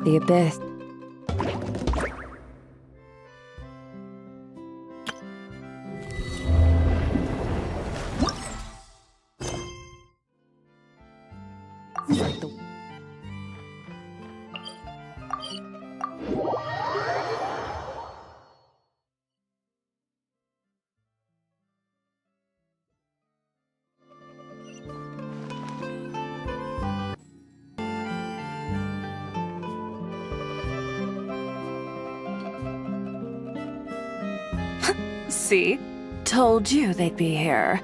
The abyss. See? Told you they'd be here.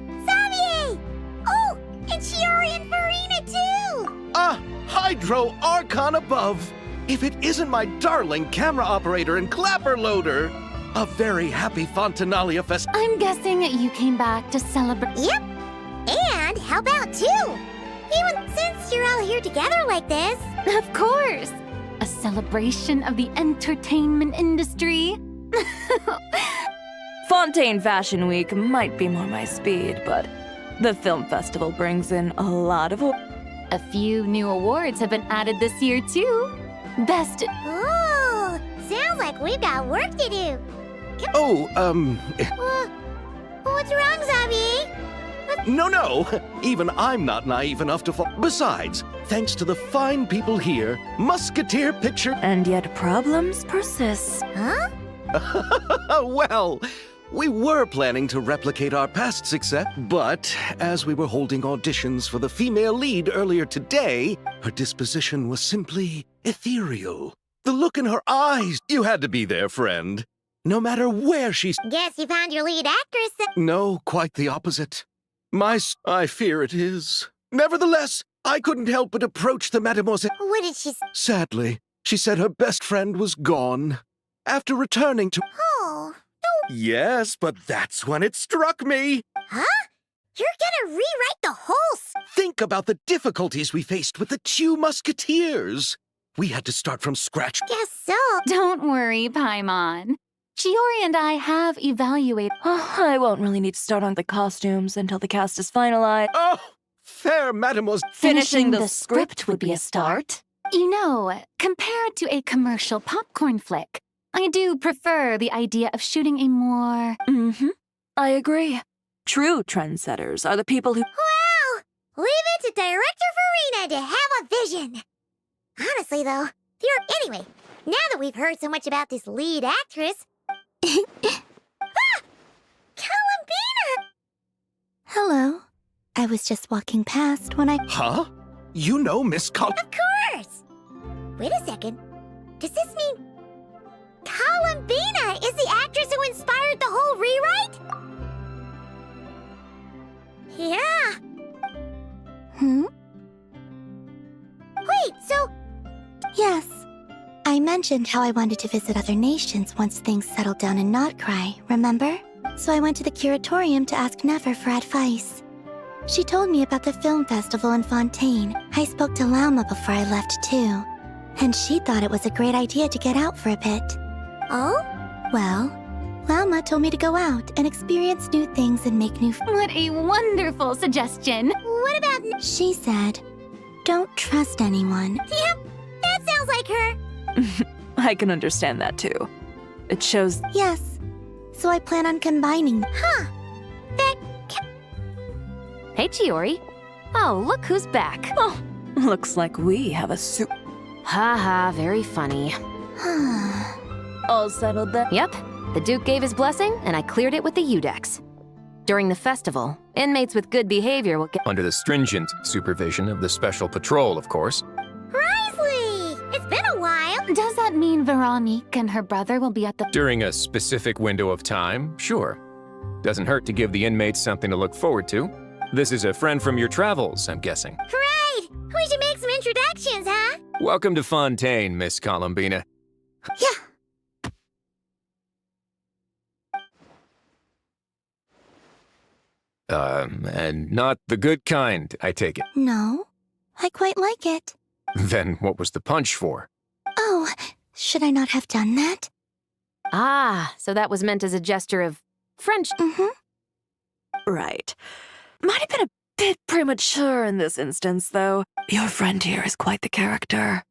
Xavier! Oh, and Shiori and Farina too! Hydro Archon above! If it isn't my darling camera operator and clapper loader! A very happy Fontanalia fest. I'm guessing you came back to celebrate. Yep. And how about two? Even since you're all here together like this. Of course! A celebration of the entertainment industry. Fontaine Fashion Week might be more my speed, but the film festival brings in a lot of... A few new awards have been added this year, too. Best... Oh, sounds like we've got work to do. What's wrong, Xavier? No. Even I'm not naive enough to fall. Besides, thanks to the fine people here, Musketeer Picture... And yet problems persist. Huh? Well, we were planning to replicate our past success, but as we were holding auditions for the female lead earlier today, her disposition was simply ethereal. The look in her eyes, you had to be there, friend. No matter where she's... Guess you found your lead actress. No, quite the opposite. I fear it is. Nevertheless, I couldn't help but approach the mademoiselle. What did she say? Sadly, she said her best friend was gone. After returning to... Oh, Yes, but that's when it struck me. huh? You're gonna rewrite the whole Think about the difficulties we faced with the two musketeers. We had to start from scratch. Guess so. Don't worry, Paimon. Shiori and I have evaluated... I won't really need to start on the costumes until the cast is finalized. Oh, fair mademoiselle. Finishing the script would be a start. You know, compared to a commercial popcorn flick, I do prefer the idea of shooting a more... I agree. True trendsetters are the people who... Wow! Leave it to Director Farina to have a vision. Honestly, though, anyway, now that we've heard so much about this lead actress... Columbina! Hello. I was just walking past when I... Huh? You know Miss Of course! Wait a second. Does this mean... Columbina is the actress who inspired the whole rewrite? Yeah. Wait, so... Yes. I mentioned how I wanted to visit other nations once things settled down in Notcry, remember? So I went to the curatorium to ask Never for advice. She told me about the film festival in Fontaine. I spoke to Lauma before I left too. And she thought it was a great idea to get out for a bit. Oh? Well, Lauma told me to go out and experience new things and make new What a wonderful suggestion. What about... She said, don't trust anyone. Yep, that sounds like her. I can understand that too. It shows... Yes. So I plan on combining them. Huh. That... Hey, Chiori. Oh, look who's back. Oh, looks like we have a soup. Ha, very funny. All settled then? Yep, the Duke gave his blessing, and I cleared it with the Udex. During the festival, inmates with good behavior will get... Under the stringent supervision of the Special Patrol, of course. Risley! It's been a while. Does that mean Veronique and her brother will be at the... During a specific window of time, sure. Doesn't hurt to give the inmates something to look forward to. This is a friend from your travels, I'm guessing. Right! We should make some introductions, huh? Welcome to Fontaine, Miss Columbina. Yeah. And not the good kind, I take it. No, I quite like it. Then what was the punch for? Oh, should I not have done that? Ah, so that was meant as a gesture of friendship. Right. Might have been a bit premature in this instance, though. Your friend here is quite the character.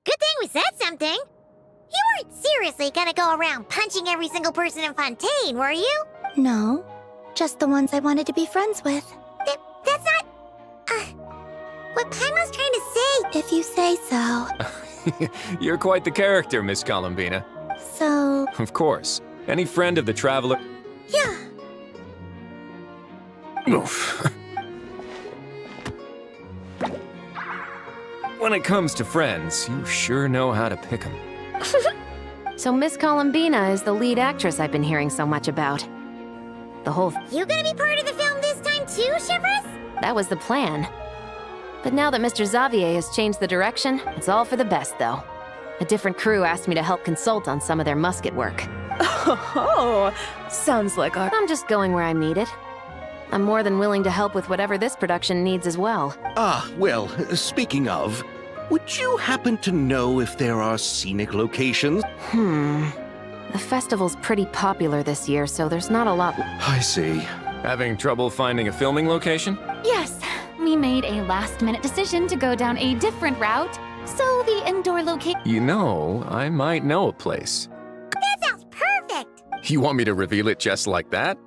Good thing we said something. You weren't seriously gonna go around punching every single person in Fontaine, were you? No, just the ones I wanted to be friends with. That's not... what Paimon's trying to say... If you say so. You're quite the character, Miss Columbina. So, Of course. Any friend of the Traveler... Yeah. Oof. When it comes to friends, you sure know how to pick 'em. So Miss Columbina is the lead actress I've been hearing so much about. The whole... You gonna be part of the film this time too, Shivers? that was the plan. But now that Mr. Xavier has changed the direction, it's all for the best, though. A different crew asked me to help consult on some of their musket work. Oh, sounds like our... I'm just going where I'm needed. I'm more than willing to help with whatever this production needs as well. Ah, well, speaking of, would you happen to know if there are scenic locations? The festival's pretty popular this year, so there's not a lot... I see. Having trouble finding a filming location? Yes, we made a last-minute decision to go down a different route, so the indoor location... You know, I might know a place. That sounds perfect! You want me to reveal it just like that?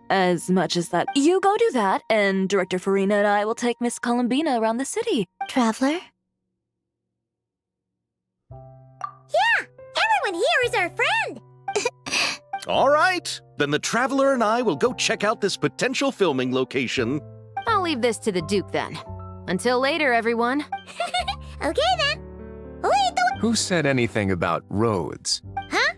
As much as that. You go do that, and Director Farina and I will take Miss Columbina around the city. Traveler? Yeah! Everyone here is our friend! All right, then the Traveler and I will go check out this potential filming location. I'll leave this to the Duke then. Until later, everyone. Okay then. Lead the... Who said anything about roads? Huh?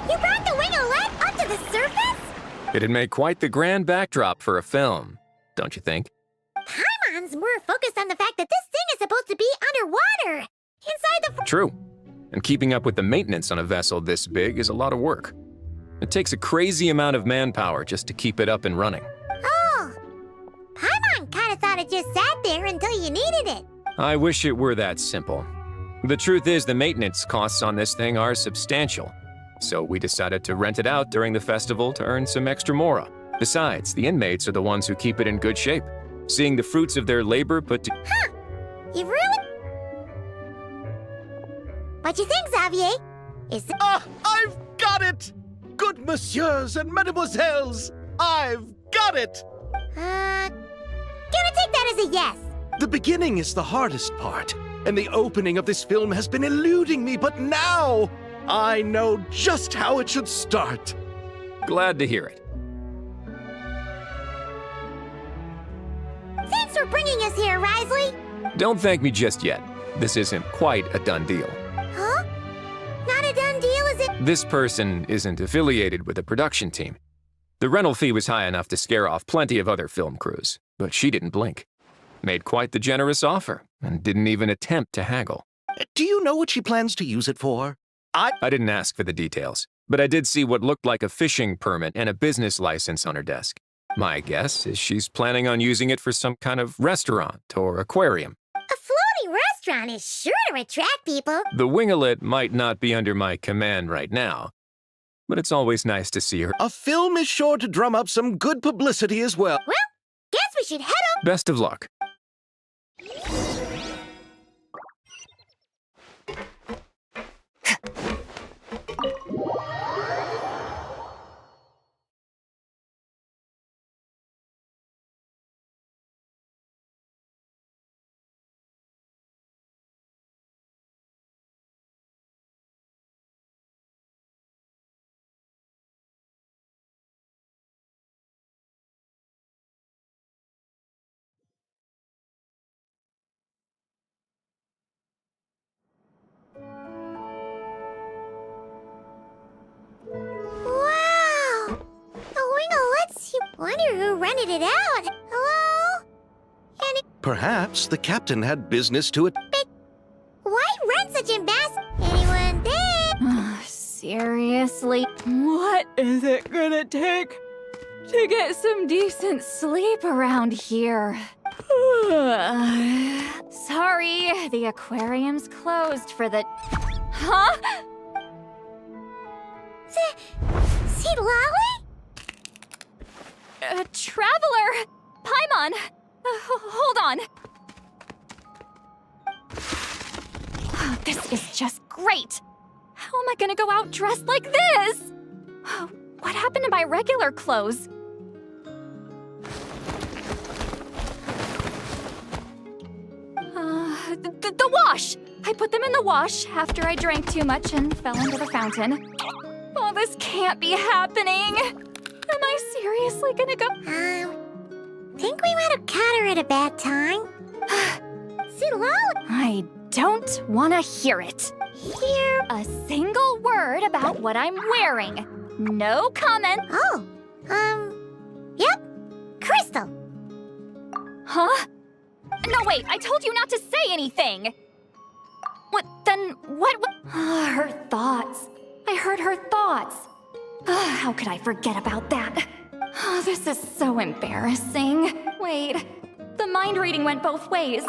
You brought the winglet up to the surface? It'd make quite the grand backdrop for a film, don't you think? Paimon's more focused on the fact that this thing is supposed to be underwater. Inside the... True. And keeping up with the maintenance on a vessel this big is a lot of work. It takes a crazy amount of manpower just to keep it up and running. Oh. Paimon kind of thought it just sat there until you needed it. I wish it were that simple. The truth is the maintenance costs on this thing are substantial. So we decided to rent it out during the festival to earn some extra mora. Besides, the inmates are the ones who keep it in good shape. Seeing the fruits of their labor put to... Huh. You really... What you think, Xavier? Is it... Ah, I've got it! Good messieurs and mademoiselles, I've got it! Gonna take that as a yes. The beginning is the hardest part, and the opening of this film has been eluding me, but now I know just how it should start. Glad to hear it. Thanks for bringing us here, Risley. Don't thank me just yet. This isn't quite a done deal. Huh? Not a done deal, is it? This person isn't affiliated with the production team. The rental fee was high enough to scare off plenty of other film crews, but she didn't blink. Made quite the generous offer, and didn't even attempt to haggle. Do you know what she plans to use it for? I didn't ask for the details, but I did see what looked like a fishing permit and a business license on her desk. My guess is she's planning on using it for some kind of restaurant or aquarium. A floating restaurant is sure to attract people. The wingelet might not be under my command right now, but it's always nice to see her. A film is sure to drum up some good publicity as well. Well, guess we should head over. Best of luck. Wonder who rented it out. Hello? Perhaps the captain had business to it. Why rent such a mess? Anyone there? Seriously? What is it gonna take to get some decent sleep around here? Sorry, the aquarium's closed for the... Huh? See Lolly? Traveler! Paimon! Hold on. This is just great. How am I gonna go out dressed like this? What happened to my regular clothes? The wash! I put them in the wash after I drank too much and fell into the fountain. Oh, this can't be happening. Am I seriously gonna go? Think we might have caught her at a bad time. See Lolly? I don't want to hear it. Here. A single word about what I'm wearing. No comment. Oh, yep. Crystal. Huh? No, wait, I told you not to say anything. What, then what? Her thoughts. I heard her thoughts. How could I forget about that? Oh, this is so embarrassing. Wait, the mind reading went both ways.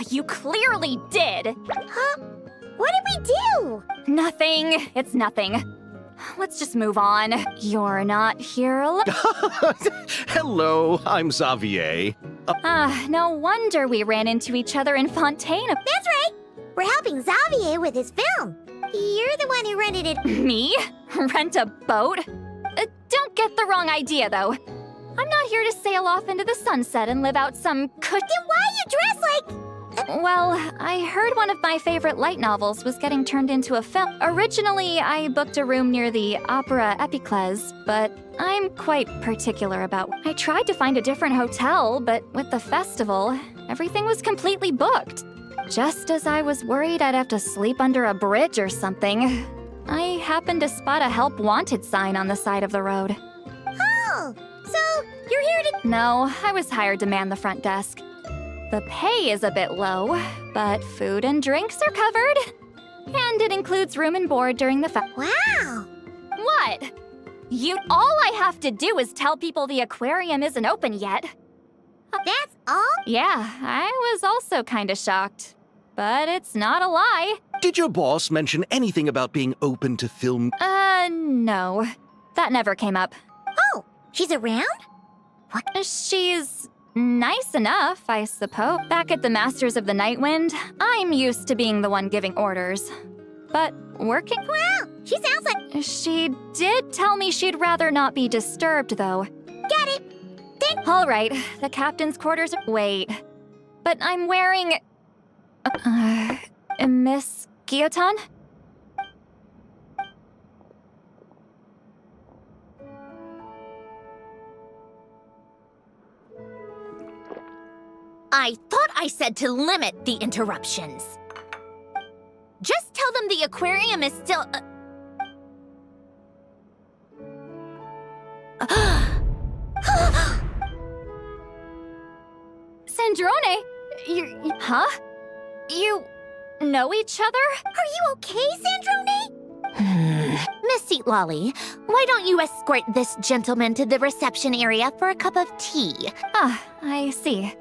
You clearly did. Huh? What did we do? Nothing. It's nothing. Let's just move on. You're not here alone. Hello, I'm Xavier. No wonder we ran into each other in Fontaine. That's right. We're helping Xavier with his film. You're the one who rented it. Me? Rent a boat? Don't get the wrong idea, though. I'm not here to sail off into the sunset and live out some Then why you dress like... Well, I heard one of my favorite light novels was getting turned into a film. Originally, I booked a room near the Opera Epicles, but I'm quite particular about... I tried to find a different hotel, but with the festival, everything was completely booked. Just as I was worried I'd have to sleep under a bridge or something, I happened to spot a help wanted sign on the side of the road. Oh, so you're here to... No, I was hired to man the front desk. The pay is a bit low, but food and drinks are covered. And it includes room and board during the Wow. What? All I have to do is tell people the aquarium isn't open yet. That's all? Yeah, I was also kinda shocked. But it's not a lie. Did your boss mention anything about being open to film? No. That never came up. Oh, she's around? She's nice enough, I suppose. Back at the Masters of the Nightwind, I'm used to being the one giving orders. But working... Wow, she sounds like... She did tell me she'd rather not be disturbed, though. Got it. All right, the captain's quarters... Wait. But I'm wearing... Miss Guillotin? I thought I said to limit the interruptions. Just tell them the aquarium is still... Sandrone? Huh? You know each other? Are you okay, Sandrone? Miss Seat Lolly, why don't you escort this gentleman to the reception area for a cup of tea? I see.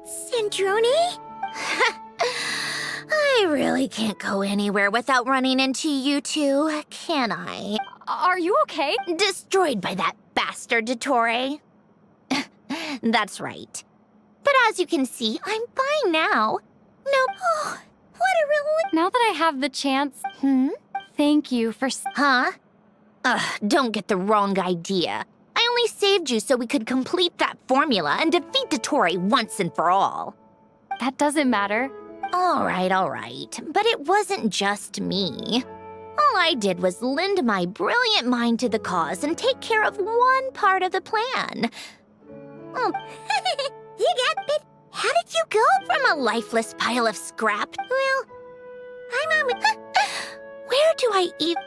Sandrone? I really can't go anywhere without running into you two, can I? Are you okay? Destroyed by that bastard Dottore. That's right. But as you can see, I'm fine now. No, what a relief. Now that I have the chance, thank you for... Huh? Don't get the wrong idea. I only saved you so we could complete that formula and defeat Dottore once and for all. That doesn't matter. All right. But it wasn't just me. All I did was lend my brilliant mind to the cause and take care of one part of the plan. Oh, You got bit. How did you go? from a lifeless pile of scrap. Well, I'm Where do I even...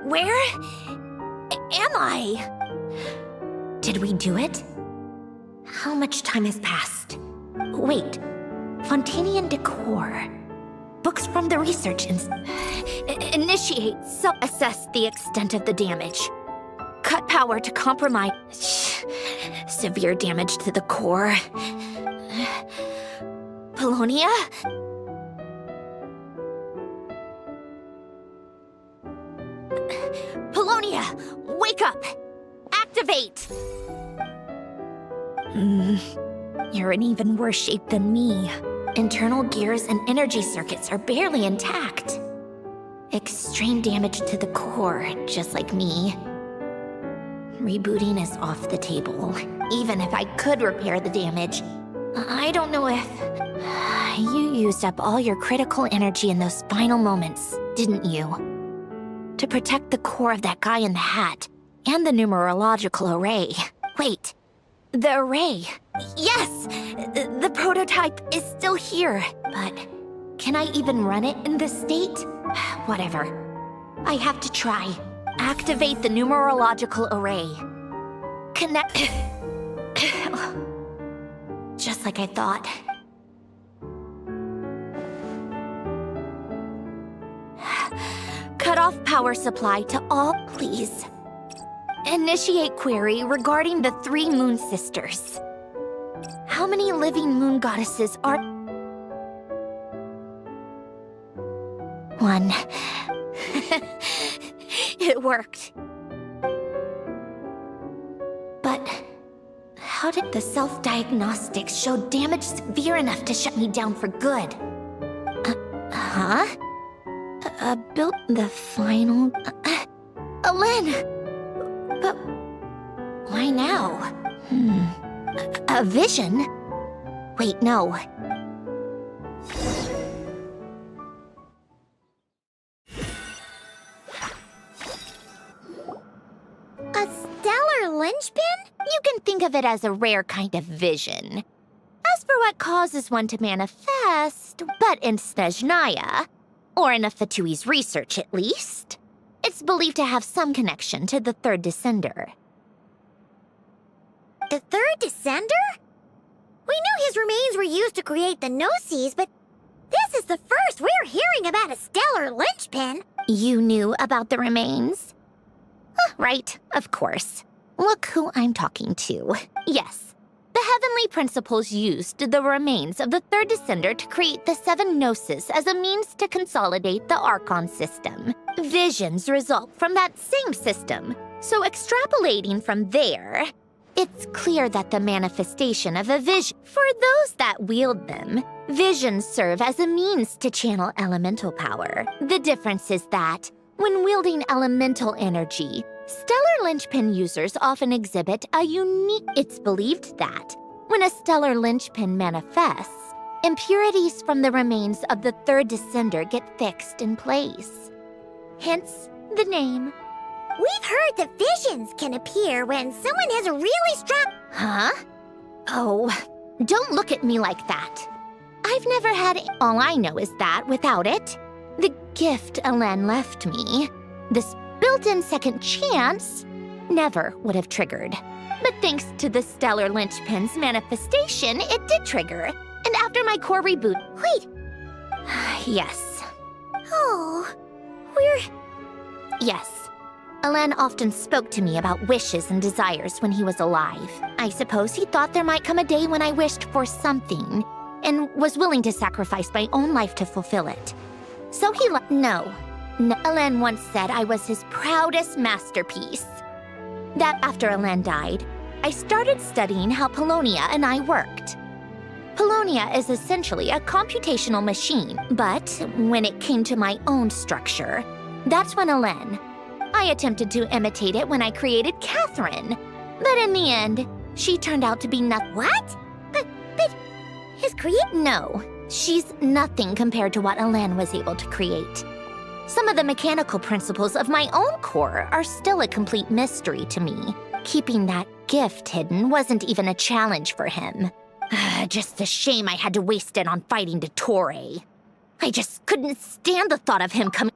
Where am I? Did we do it? How much time has passed? Wait, Fontanian decor. Books from the research initiate, assess the extent of the damage. Cut power to compromise. Severe damage to the core. Polonia? Polonia, wake up! Activate! You're in even worse shape than me. Internal gears and energy circuits are barely intact. Extreme damage to the core, just like me. Rebooting is off the table. Even if I could repair the damage, I don't know if... You used up all your critical energy in those final moments, didn't you? To protect the core of that guy in the hat, and the numerological array. Wait, the array. Yes! The prototype is still here, but can I even run it in this state? Whatever. I have to try. Activate the numerological array. Connect... Just like I thought. Cut off power supply to all, please. Initiate query regarding the 3 moon sisters. How many living moon goddesses are... 1. It worked. But how did the self-diagnostics show damage severe enough to shut me down for good? Huh? Built the final... Alen! But why now? A vision? Wait, no. A stellar linchpin? You can think of it as a rare kind of vision. As for what causes one to manifest, but in Snezhnaya, or in a Fatui's research at least, it's believed to have some connection to the third descender. The third descender? We knew his remains were used to create the Gnosis, but this is the first we're hearing about a stellar linchpin. You knew about the remains? Right, of course. Look who I'm talking to. Yes. The Heavenly Principles used the remains of the third descender to create the 7 Gnosis as a means to consolidate the Archon system. Visions result from that same system, so extrapolating from there, it's clear that the manifestation of a vision, for those that wield them, visions serve as a means to channel elemental power. The difference is that, when wielding elemental energy, stellar linchpin users often exhibit a unique... It's believed that, when a stellar linchpin manifests, impurities from the remains of the third descender get fixed in place. Hence, the name. We've heard that visions can appear when someone has a really strong... Huh? Oh, don't look at me like that. I've never had... All I know is that, without it, the gift Alen left me, this built-in second chance, never would have triggered. But thanks to the stellar linchpin's manifestation, it did trigger. And after my core reboot... Wait. Yes. Oh, Yes. Alen often spoke to me about wishes and desires when he was alive. I suppose he thought there might come a day when I wished for something, and was willing to sacrifice my own life to fulfill it. So he No. Alen once said I was his proudest masterpiece. That after Alen died, I started studying how Polonia and I worked. Polonia is essentially a computational machine, but when it came to my own structure, that's when I attempted to imitate it when I created Catherine. But in the end, she turned out to be What? But his No, she's nothing compared to what Elen was able to create. Some of the mechanical principles of my own core are still a complete mystery to me. Keeping that gift hidden wasn't even a challenge for him. Just a shame I had to waste it on fighting Dottore. I just couldn't stand the thought of him coming.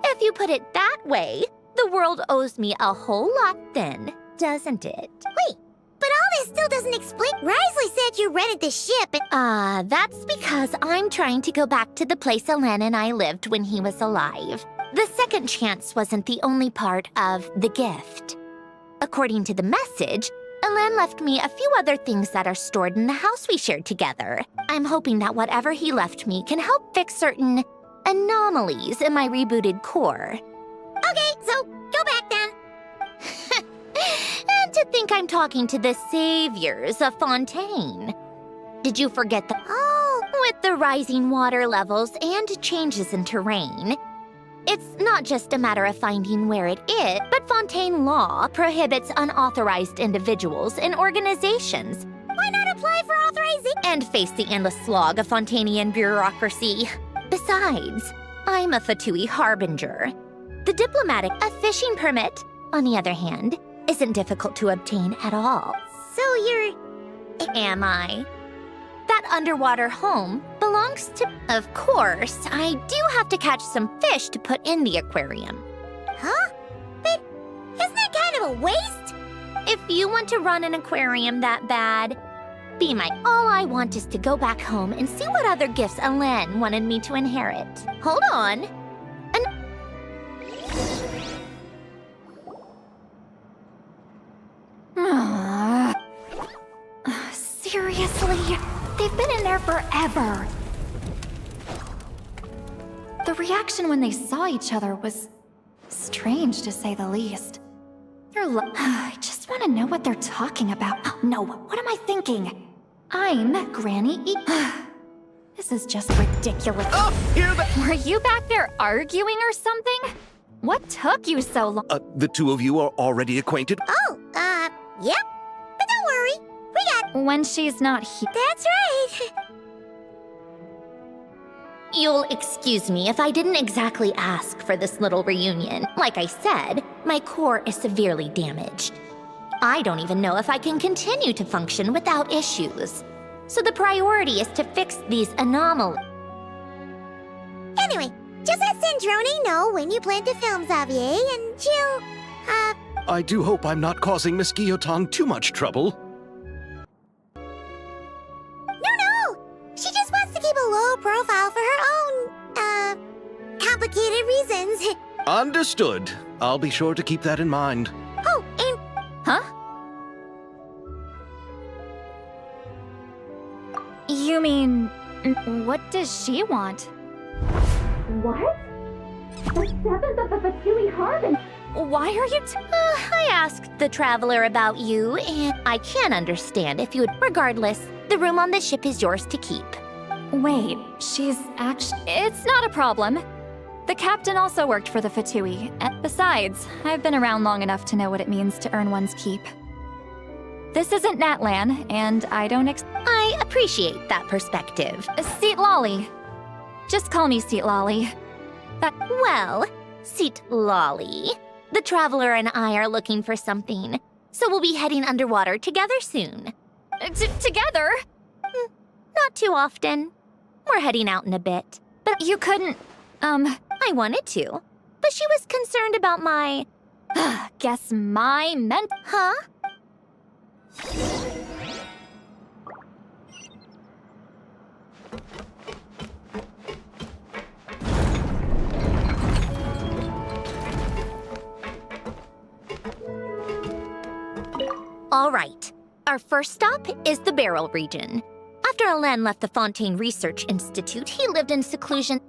If you put it that way, the world owes me a whole lot then, doesn't it? Wait, but all this still doesn't explain. Risley said you rented the ship and... That's because I'm trying to go back to the place Elen and I lived when he was alive. The second chance wasn't the only part of the gift. According to the message, Elen left me a few other things that are stored in the house we shared together. I'm hoping that whatever he left me can help fix certain anomalies in my rebooted core. Okay, so go back then. And to think I'm talking to the saviors of Fontaine. Did you forget the... Oh, With the rising water levels and changes in terrain, it's not just a matter of finding where it is, but Fontaine law prohibits unauthorized individuals and organizations. why not apply for authorization? And face the endless slog of Fontainian bureaucracy. Besides, I'm a Fatui harbinger. A fishing permit, on the other hand, isn't difficult to obtain at all. So you're... Am I? That underwater home belongs to... Of course, I do have to catch some fish to put in the aquarium. Huh? But isn't that kind of a waste? If you want to run an aquarium that bad, be my... All I want is to go back home and see what other gifts Elen wanted me to inherit. Hold on. Seriously? They've been in there forever. The reaction when they saw each other was strange, to say the least. I just want to know what they're talking about. No, what am I thinking? I'm Granny This is just ridiculous. Oh, hear that? Were you back there arguing or something? What took you so long? The two of you are already acquainted? Oh, yep. But don't worry, we got... When she's not here. That's right. You'll excuse me if I didn't exactly ask for this little reunion. Like I said, my core is severely damaged. I don't even know if I can continue to function without issues. So the priority is to fix these anomalies. Anyway, just let Sandrone know when you plan to film Xavier, and she'll, I do hope I'm not causing Miss Guillotin too much trouble. No! She just wants to keep a low profile for her own, complicated reasons. Understood. I'll be sure to keep that in mind. Oh, and Huh? You mean, what does she want? What? The seventh of the Fatui Harbinger. Why are you I asked the traveler about you, and I can understand if you would. Regardless, the room on the ship is yours to keep. Wait, she's actually... It's not a problem. The captain also worked for the Fatui. And besides, I've been around long enough to know what it means to earn one's keep. This isn't Natlan, and I don't I appreciate that perspective. Seat Lolly. Just call me Seat Lolly. Well, Seat Lolly, the traveler and I are looking for something, so we'll be heading underwater together soon. Together? Not too often. We're heading out in a bit. But you couldn't, I wanted to, but she was concerned about my... guess my Huh? All right. Our first stop is the Beryl region. After Elen left the Fontaine Research Institute, he lived in seclusion.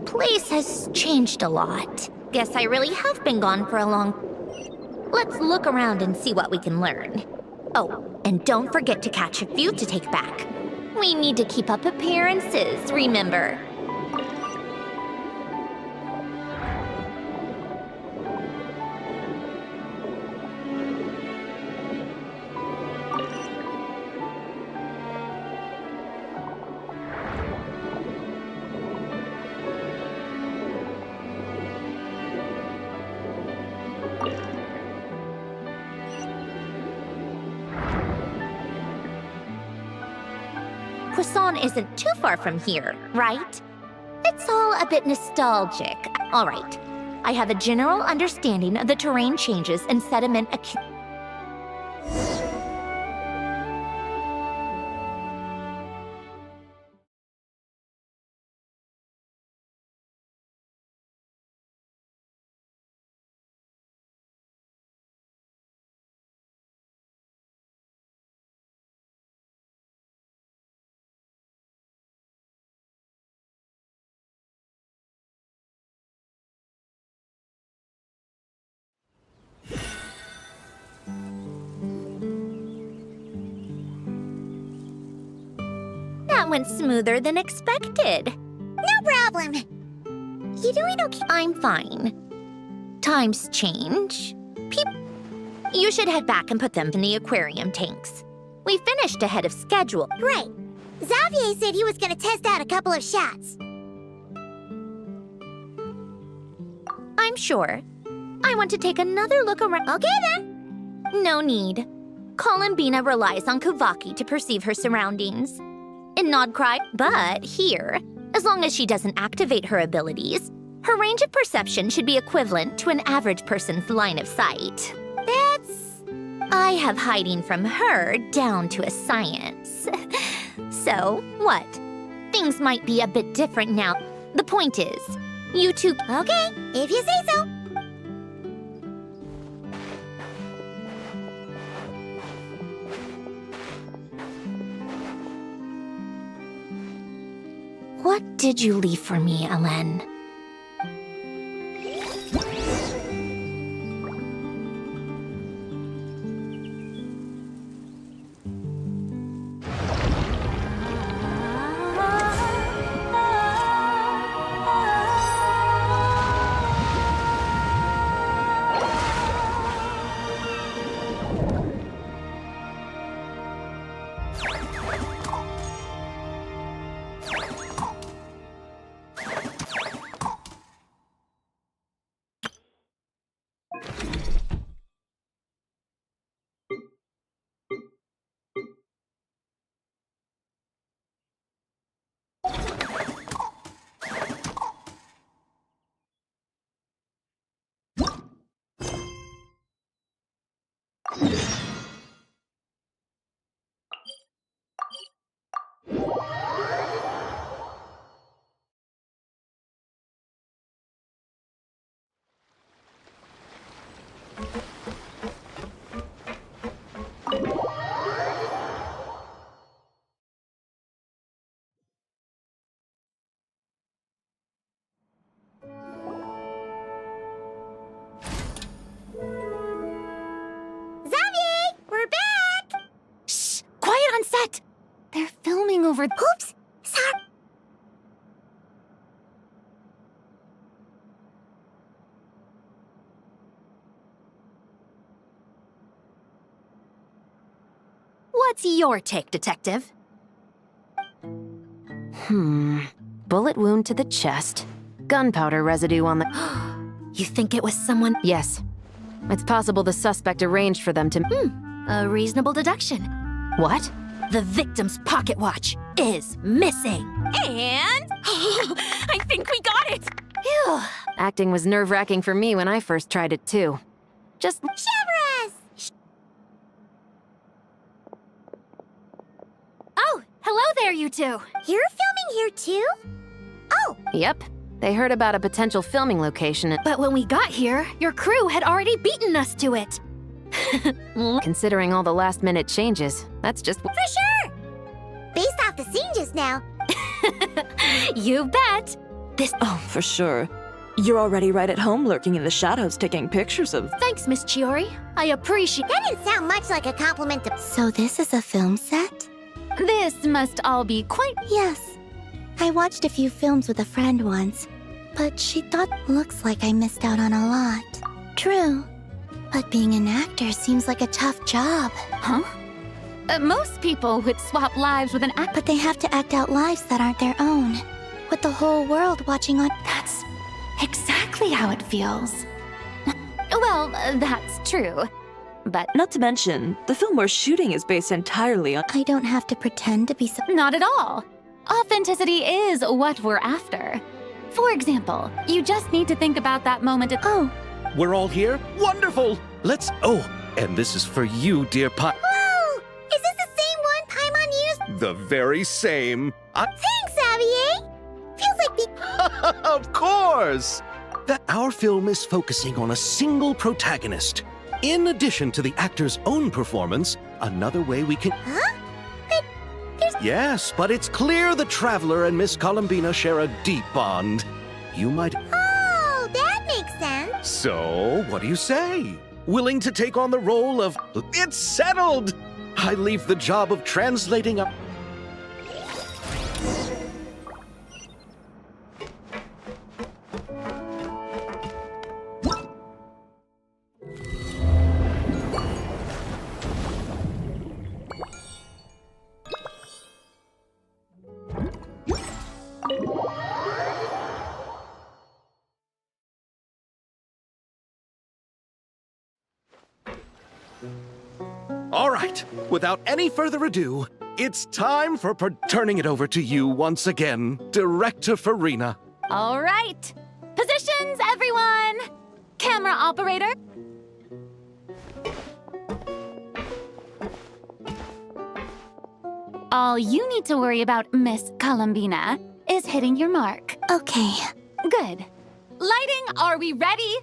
place has changed a lot. Guess I really have been gone for a long... Let's look around and see what we can learn. Oh, and don't forget to catch a few to take back. We need to keep up appearances, remember? Croissant isn't too far from here, right? It's all a bit nostalgic. All right. I have a general understanding of the terrain changes and sediment accumulation. That went smoother than expected. No problem. You doing okay? I'm fine. Times change. You should head back and put them in the aquarium tanks. We finished ahead of schedule. Right. Xavier said he was gonna test out a couple of shots. I'm sure. I want to take another look around. Okay then. No need. Columbina relies on Kuvaki to perceive her surroundings. In Nodcry, but here, as long as she doesn't activate her abilities, her range of perception should be equivalent to an average person's line of sight. I have hiding from her down to a science. So, what? Things might be a bit different now. The point is, you two... Okay, if you say so. What did you leave for me, Ellen? They're filming over... Oops! Sorry. What's your take, Detective? Bullet wound to the chest. Gunpowder residue on the... You think it was someone... Yes. It's possible the suspect arranged for them to... A reasonable deduction. What? The victim's pocket watch is missing. And... I think we got it! Phew. Acting was nerve-wracking for me when I first tried it, too. Just... Chevres! Oh, hello there, you two. You're filming here too? Oh, Yep. They heard about a potential filming location and... But when we got here, your crew had already beaten us to it. Considering all the last-minute changes, that's just... for sure! Based off the scene just now. You bet. This. Oh, for sure. You're already right at home lurking in the shadows taking pictures of... Thanks, Miss Chiori. I appreciate. That didn't sound much like a compliment to. So this is a film set? This must all be quite. Yes. I watched a few films with a friend once, but she thought looks like I missed out on a lot. True. But being an actor seems like a tough job. Huh? Most people would swap lives with an actor. But they have to act out lives that aren't their own, with the whole world watching on. That's exactly how it feels. Well, that's true. But Not to mention, the film we're shooting is based entirely on... I don't have to pretend to be so. not at all. Authenticity is what we're after. For example, you just need to think about that moment at. Oh, We're all here? Wonderful! Let's... Oh, and this is for you, dear Pi... Whoa! Is this the same one Paimon used? The very same. Thanks, Xavier! Feels like the. Of course! That our film is focusing on a single protagonist. In addition to the actor's own performance, another way we can... Huh? Yes, but it's clear the Traveler and Miss Columbina share a deep bond. You might... Oh, that makes sense. So, what do you say? Willing to take on the role of... It's settled! I leave the job of translating a... All right, without any further ado, it's time for turning it over to you once again, Director Farina. All right. Positions, everyone. Camera operator. All you need to worry about, Miss Columbina, is hitting your mark. okay. Good. Lighting, are we ready?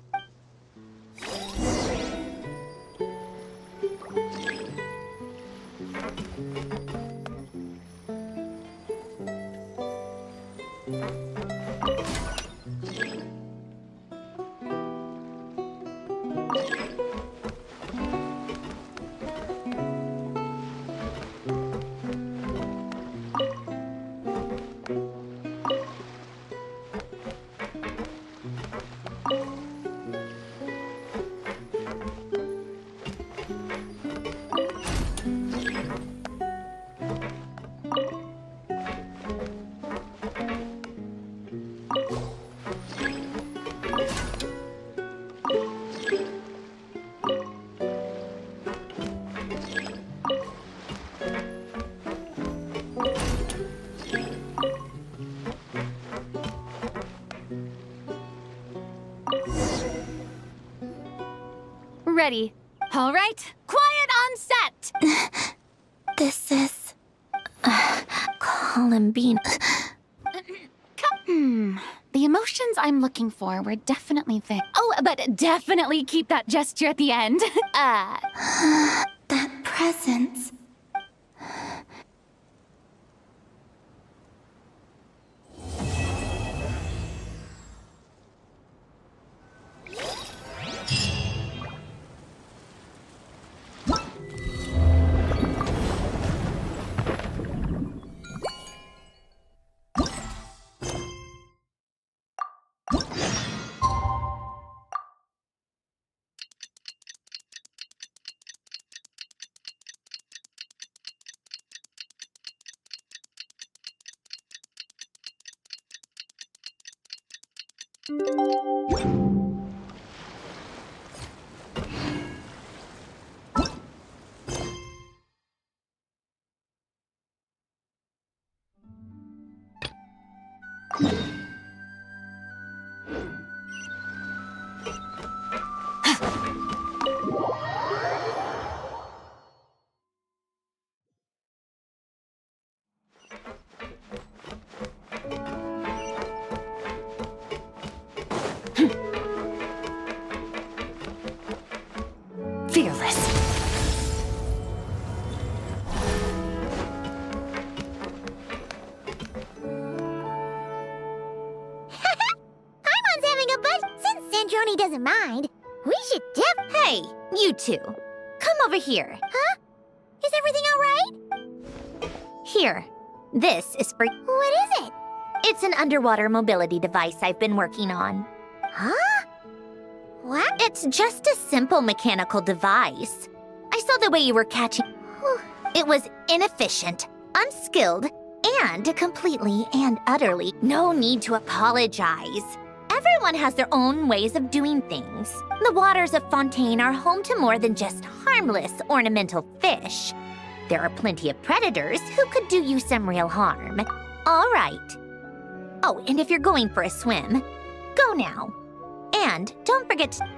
Ready. All right. Quiet on set. This is. Columbine. The emotions I'm looking for were definitely there. Oh, but definitely keep that gesture at the end. That presence. Fearless. doesn't mind, we should Hey, you two. Come over here. Is everything alright? Here. This is for... What is it? It's an underwater mobility device I've been working on. Huh? What? It's just a simple mechanical device. I saw the way you were catching. It was inefficient, unskilled, and completely and utterly no need to apologize. Everyone has their own ways of doing things. The waters of Fontaine are home to more than just harmless ornamental fish. There are plenty of predators who could do you some real harm. All right. Oh, and if you're going for a swim, go now. And don't forget to...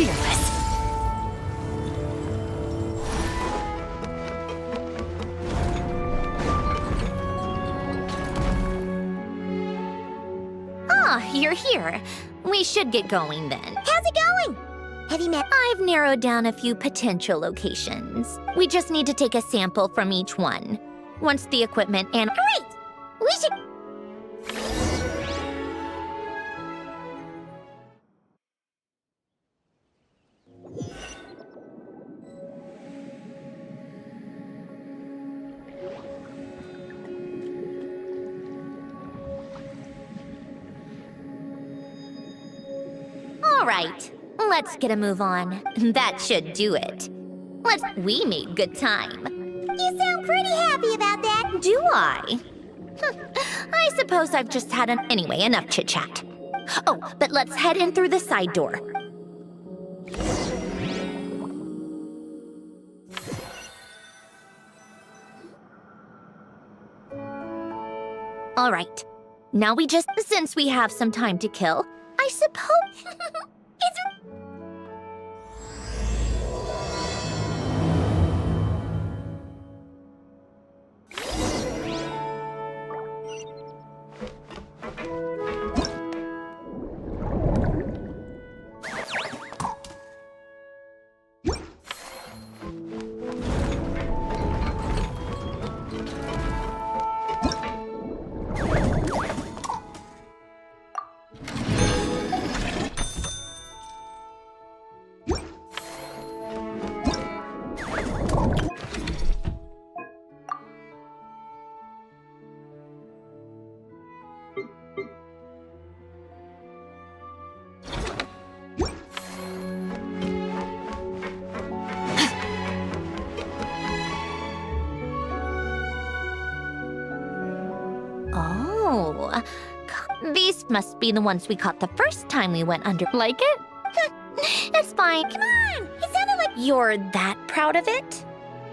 fearless. Ah, you're here. We should get going then. How's it going? Have you met? I've narrowed down a few potential locations. We just need to take a sample from each one. Once the equipment and— Great! We should. All right, let's get a move on. That should do it. We made good time. You sound pretty happy about that. Do I? I suppose I've just had Anyway, enough chit-chat. Oh, but let's head in through the side door. All right. Now since we have some time to kill, I suppose it's... Oh, these must be the ones we caught the first time we went under. Like it? It's fine. Come on! It sounded like. You're that proud of it?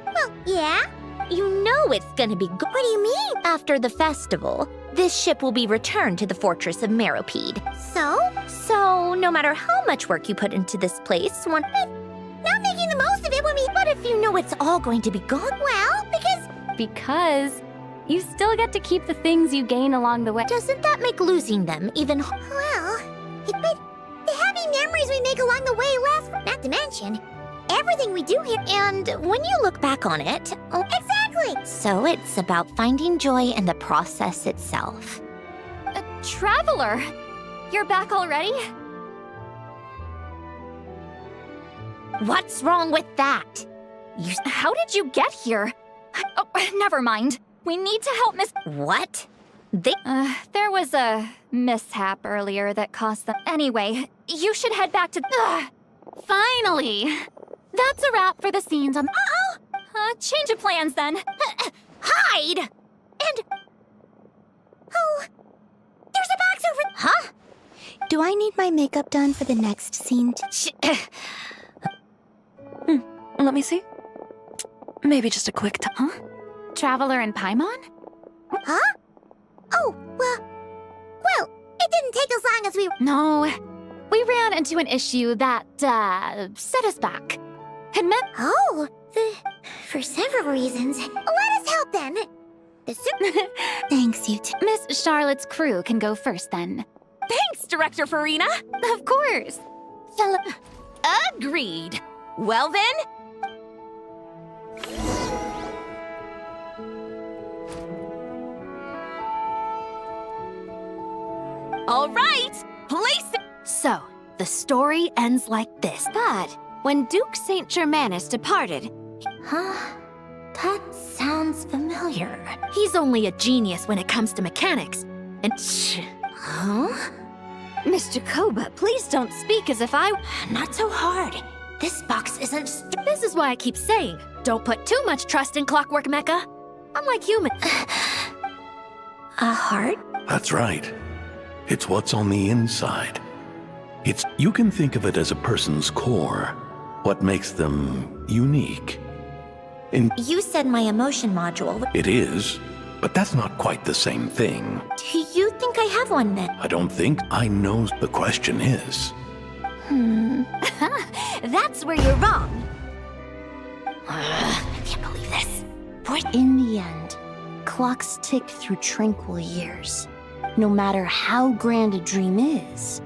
Well, yeah? You know it's gonna be good. What do you mean? After the festival, this ship will be returned to the fortress of Meropede. So? So, no matter how much work you put into this place, Not making the most of it when we. But if you know it's all going to be gone, Well, Because you still get to keep the things you gain along the way. doesn't that make losing them even Well, but the happy memories we make along the way last. Not to mention, everything we do here. And when you look back on it, Exactly! so it's about finding joy in the process itself. Traveler! You're back already? What's wrong with that? How did you get here? Oh, never mind. We need to help Miss... What? There was a mishap earlier that cost them... Anyway, you should head back to... Finally! That's a wrap for the scenes on... change of plans then. Hide! And. Oh! There's a box over. Huh? Do I need my makeup done for the next scene? Let me see. Maybe just a quick time. Huh? Traveler and Paimon? Huh? Oh, well, it didn't take as long as we. No. We ran into an issue that, set us back. Admit... Oh, for several reasons. Let us help then. Thanks, you two. Miss Charlotte's crew can go first then. Thanks, Director Farina. Of course. Agreed. Well then, all right, place it. So, the story ends like this. But when Duke Saint Germanus departed, Huh? That sounds familiar. he's only a genius when it comes to mechanics. And Huh? Miss Jacoba, please don't speak as if I... Not so hard. This box isn't... This is why I keep saying, don't put too much trust in Clockwork Mecha. Unlike humans. A heart? That's right. It's what's on the inside. You can think of it as a person's core, what makes them unique. You said my emotion module. It is, but that's not quite the same thing. Do you think I have one then? I don't think I know the question is. That's where you're wrong. I can't believe this. In the end, clocks tick through tranquil years. No matter how grand a dream is,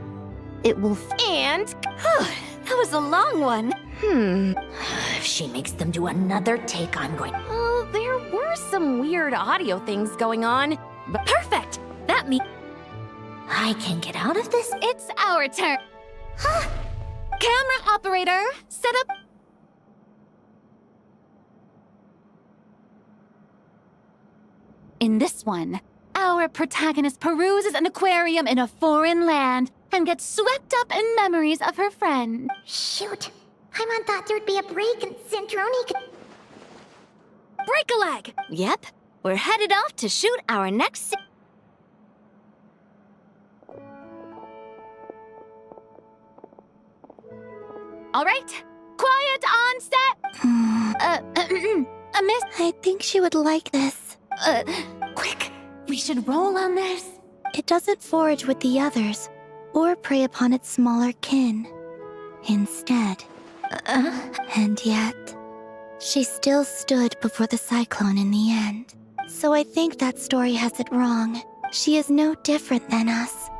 it will And... that was a long one. if she makes them do another take, I'm going... Oh, there were some weird audio things going on. But perfect! That means I can get out of this? It's our turn. Camera operator, set up. In this one, our protagonist peruses an aquarium in a foreign land and gets swept up in memories of her friend. Shoot. Paimon thought there would be a break and Centroni could... break a leg! Yep, we're headed off to shoot our next All right, quiet on set. Miss. I think she would like this. Quick, we should roll on this. It doesn't forage with the others, or prey upon its smaller kin. Instead. And yet, she still stood before the cyclone in the end. So I think that story has it wrong. She is no different than us.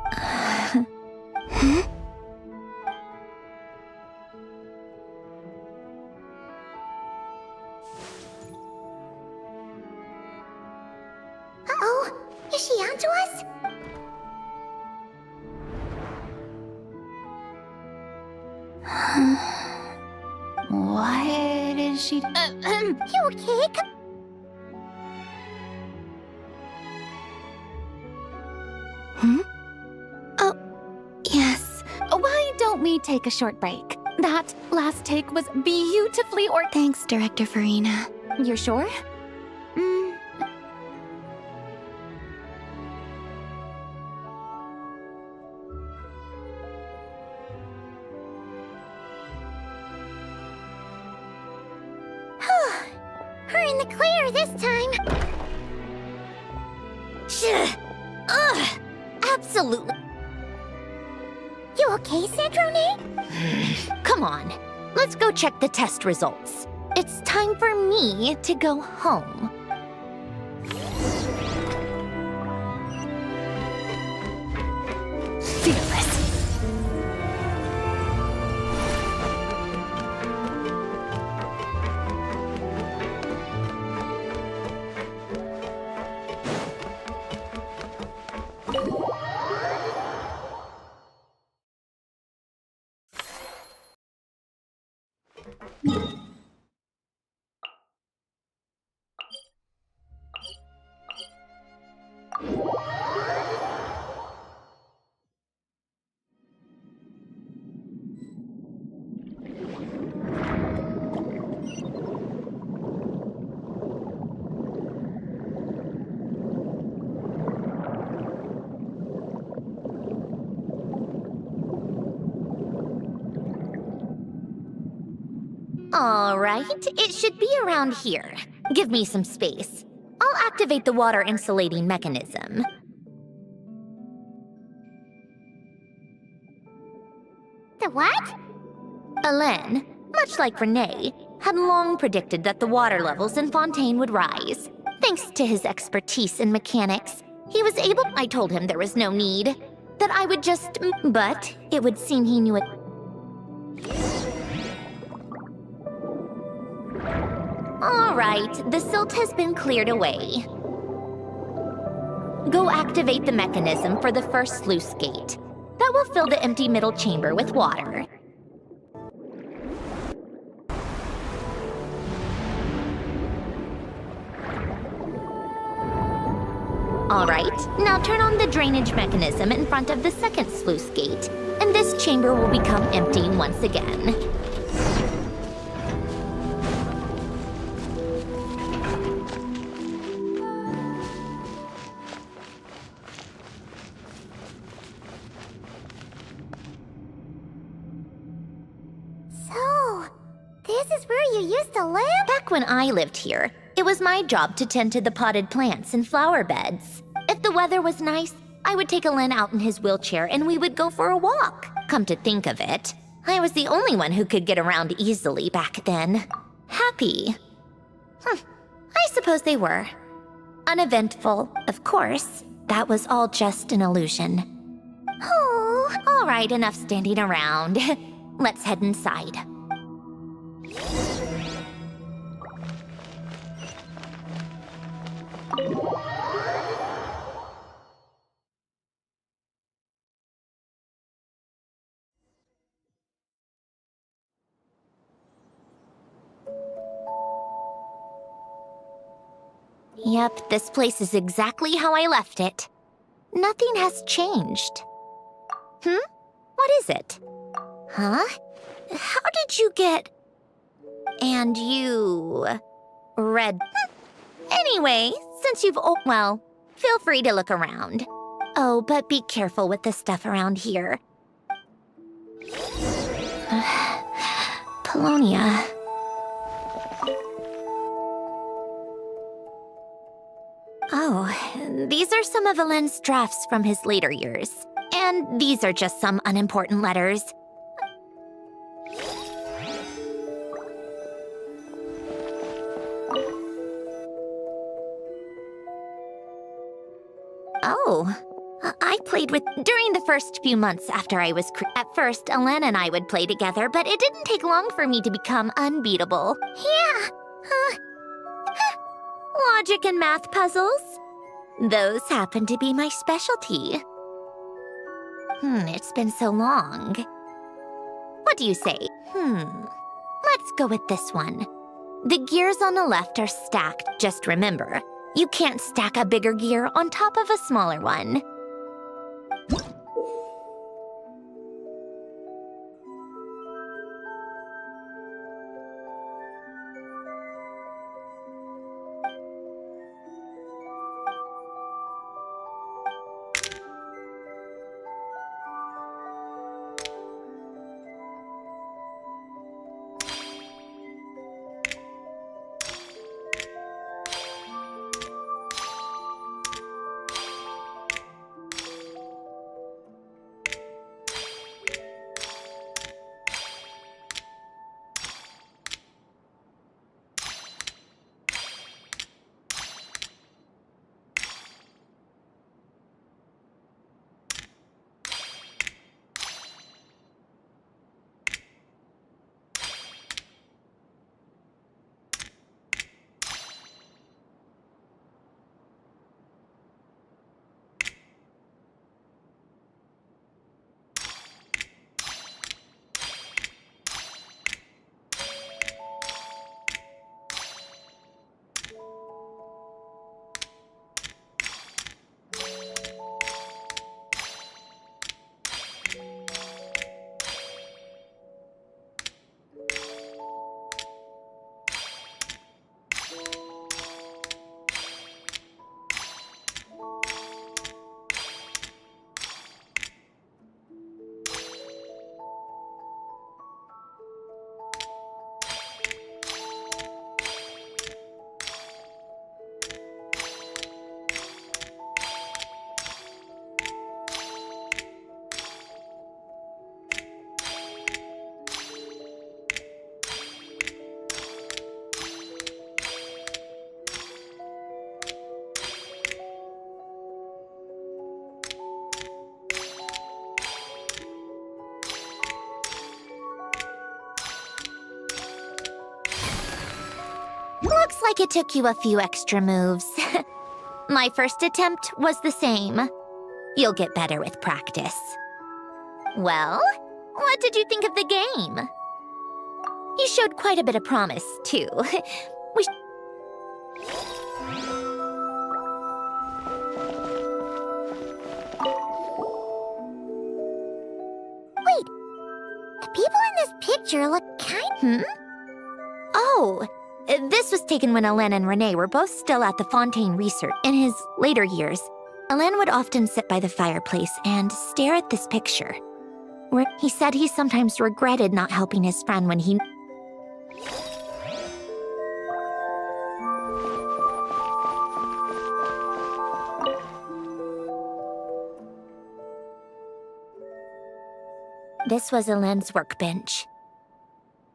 Uh-oh. Is she onto us? What is she? You okay? Oh, yes. Why don't we take a short break? That last take was beautifully Thanks, Director Farina. You're sure? We're in the clear this time. Ugh! Absolutely. You okay, Centroni? Come on, let's go check the test results. It's time for me to go home. Fearless. All right, it should be around here. Give me some space. I'll activate the water insulating mechanism. The what? Alain, much like Renee, had long predicted that the water levels in Fontaine would rise. Thanks to his expertise in mechanics, he was able... I told him there was no need. That I would just... But it would seem he knew it... All right, the silt has been cleared away. Go activate the mechanism for the first sluice gate. That will fill the empty middle chamber with water. All right, now turn on the drainage mechanism in front of the second sluice gate, and this chamber will become empty once again. So, this is where you used to live? Back when I lived here, it was my job to tend to the potted plants and flower beds. If the weather was nice, I would take Alain out in his wheelchair and we would go for a walk. Come to think of it, I was the only one who could get around easily back then. Happy. I suppose they were. Uneventful, of course. That was all just an illusion. Oh, all right, enough standing around. Let's head inside. Yep, this place is exactly how I left it. Nothing has changed. What is it? Huh? How did you get... And you... Red... Anyway, since you've... well, feel free to look around. Oh, but be careful with the stuff around here. Polonia... Oh, these are some of Alen's drafts from his later years. And these are just some unimportant letters. Oh, I played with... During the first few months after I was... At first, Alen and I would play together, but it didn't take long for me to become unbeatable. Yeah, logic and math puzzles? Those happen to be my specialty. It's been so long. What do you say? Let's go with this one. The gears on the left are stacked, just remember. You can't stack a bigger gear on top of a smaller one. Looks like it took you a few extra moves. My first attempt was the same. You'll get better with practice. Well, what did you think of the game? You showed quite a bit of promise, too. Wait, the people in this picture look Oh, this was taken when Alen and Renee were both still at the Fontaine Research. In his later years, Alen would often sit by the fireplace and stare at this picture, where he said he sometimes regretted not helping his friend when he... This was Elaine's workbench.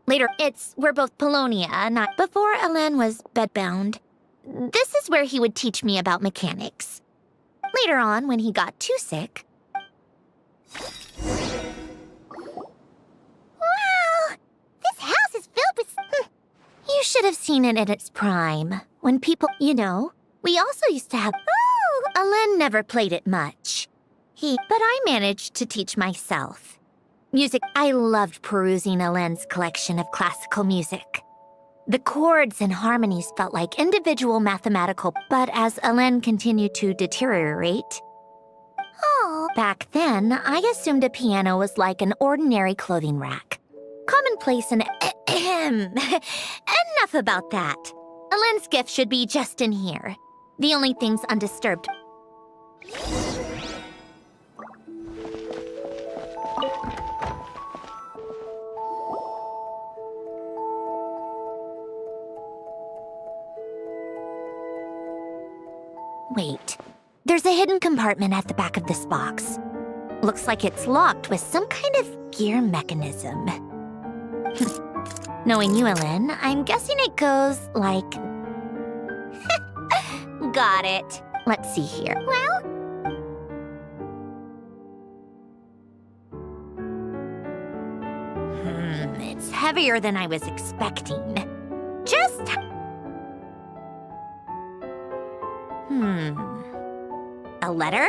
Later, it's where both Polonia and I... Before Elaine was bedbound, this is where he would teach me about mechanics. Later on, when he got too sick... Wow! This house is filled with... You should have seen it at its prime. When people... You know, we also used to have... Oh! Elaine never played it much. But I managed to teach myself. Music, I loved perusing Elaine's collection of classical music. The chords and harmonies felt like individual mathematical, but as Elaine continued to deteriorate... Oh! Back then, I assumed a piano was like an ordinary clothing rack. Commonplace and... Enough about that. Elaine's gift should be just in here. The only things undisturbed... Wait, there's a hidden compartment at the back of this box. Looks like it's locked with some kind of gear mechanism. Knowing you, Elaine, I'm guessing it goes like... Got it. Let's see here. Well... It's heavier than I was expecting. Just... A letter?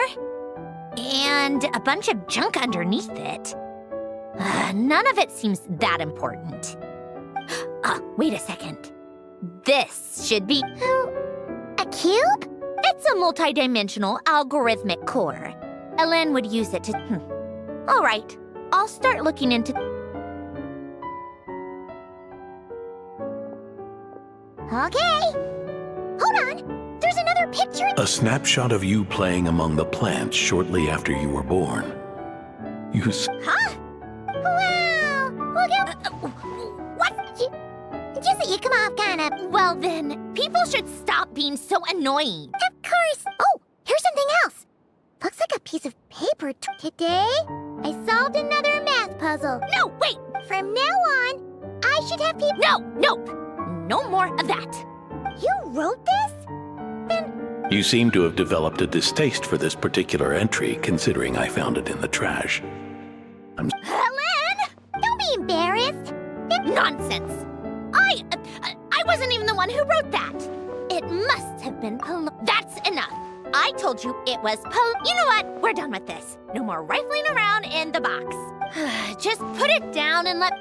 And a bunch of junk underneath it. None of it seems that important. Wait a second. This should be... A cube? It's a multi-dimensional algorithmic core. Elaine would use it to... All right, I'll start looking into... Okay. Hold on. There's another picture. A snapshot of you playing among the plants shortly after you were born. Huh? Wow. Look at... What? Just that you come off kinda... Well then, people should stop being so annoying. Of course. Oh, here's something else. Looks like a piece of paper. Today, I solved another math puzzle. No, wait! From now on, I should have people... Nope. No more of that. You wrote this? You seem to have developed a distaste for this particular entry, considering I found it in the trash. Elaine! Don't be embarrassed. Nonsense. I wasn't even the one who wrote that. It must have been That's enough. I told you it was You know what? We're done with this. No more rifling around in the box. Just put it down and let...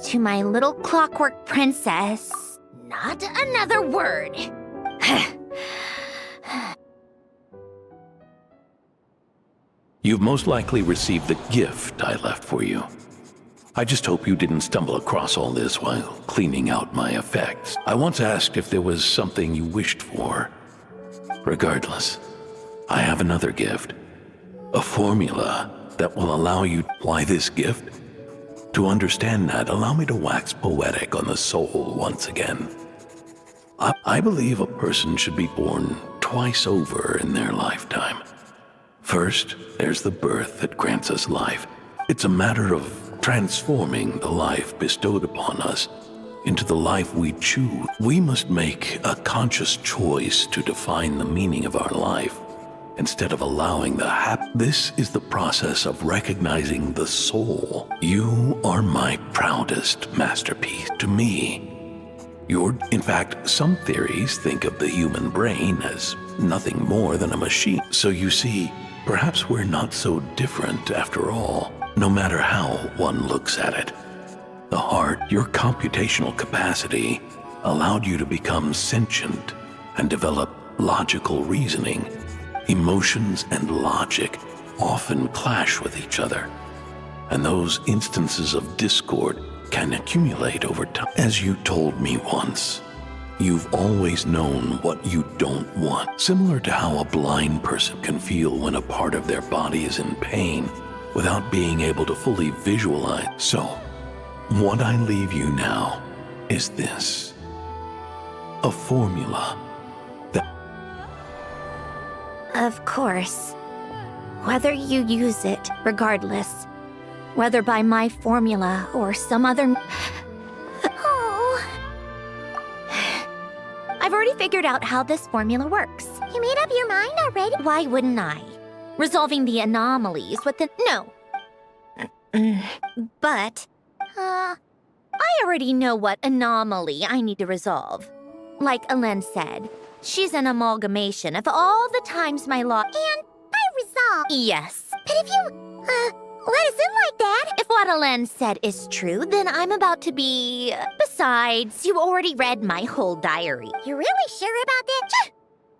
To my little clockwork princess, not another word. You've most likely received the gift I left for you. I just hope you didn't stumble across all this while cleaning out my effects. I once asked if there was something you wished for. Regardless, I have another gift. A formula that will allow you... Why this gift? To understand that, allow me to wax poetic on the soul once again. I believe a person should be born twice over in their lifetime. First, there's the birth that grants us life. It's a matter of transforming the life bestowed upon us into the life we choose. We must make a conscious choice to define the meaning of our life instead of allowing the This is the process of recognizing the soul. You are my proudest masterpiece. To me, in fact, some theories think of the human brain as nothing more than a machine. So you see, perhaps we're not so different after all, no matter how one looks at it. The heart, your computational capacity, allowed you to become sentient and develop logical reasoning. Emotions and logic often clash with each other, and those instances of discord can accumulate over time. As you told me once, you've always known what you don't want, similar to how a blind person can feel when a part of their body is in pain without being able to fully visualize. So, what I leave you now is this: a formula that... Of course. Whether you use it, regardless. Whether by my formula or some other... Oh. I've already figured out how this formula works. You made up your mind already? Why wouldn't I? Resolving the anomalies with the... No. But, I already know what anomaly I need to resolve. Like Alen said, she's an amalgamation of all the times my law... And by resolve. Yes. But if you, let us in like that... If what Alen said is true, then I'm about to be... Besides, you already read my whole diary. You're really sure about that?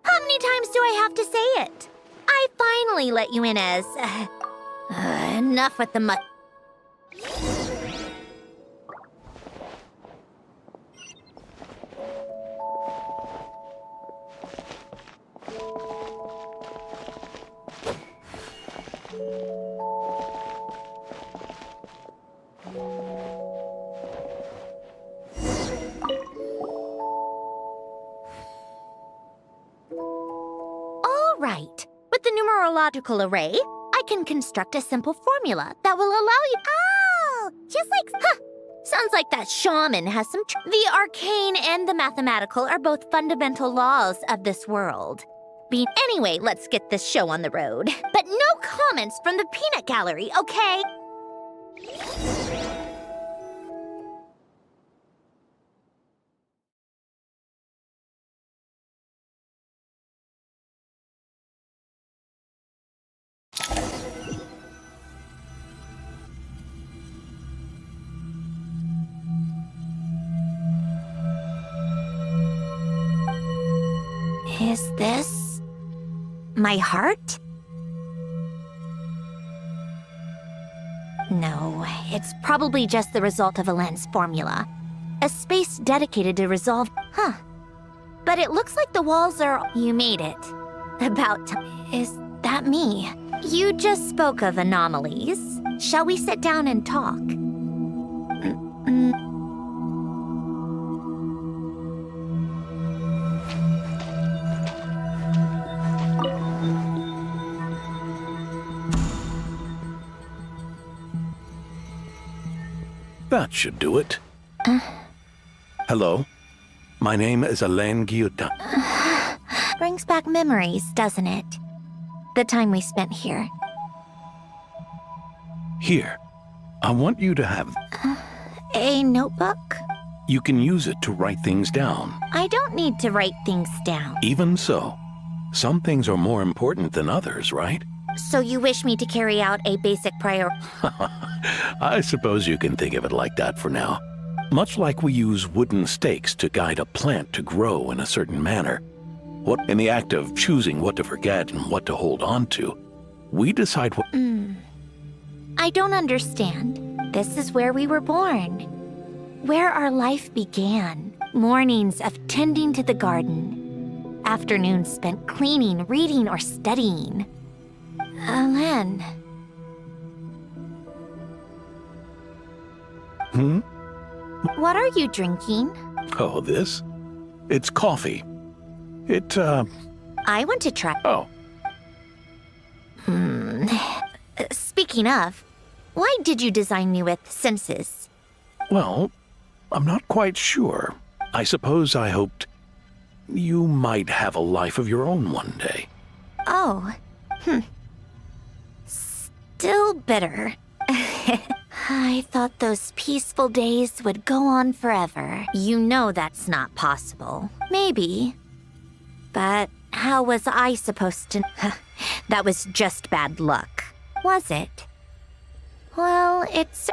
How many times do I have to say it? I finally let you in as... enough with the All right. With the numerological array, I can construct a simple formula that will allow you... Oh, just like... Huh. Sounds like that shaman has some... The arcane and the mathematical are both fundamental laws of this world. Anyway, let's get this show on the road. But no comments from the peanut gallery, okay? Is this... my heart? No, it's probably just the result of Alen's formula. A space dedicated to resolve... Huh. But it looks like the walls are... You made it. About time. Is that me? You just spoke of anomalies. Shall we sit down and talk? That should do it. Hello. My name is Alain Guillotin. Brings back memories, doesn't it? The time we spent here. Here. I want you to have... A notebook? You can use it to write things down. I don't need to write things down. Even so, some things are more important than others, right? So you wish me to carry out a basic I suppose you can think of it like that for now. Much like we use wooden stakes to guide a plant to grow in a certain manner. In the act of choosing what to forget and what to hold on to, we decide what... I don't understand. This is where we were born. Where our life began. Mornings of tending to the garden. Afternoons spent cleaning, reading, or studying. Alen. What are you drinking? Oh, this? It's coffee. I want to try... Oh. Speaking of, why did you design me with senses? Well, I'm not quite sure. I suppose I hoped you might have a life of your own one day. Oh. Still bitter. I thought those peaceful days would go on forever. You know that's not possible. Maybe. But how was I supposed to... That was just bad luck. Was it? Well, it's...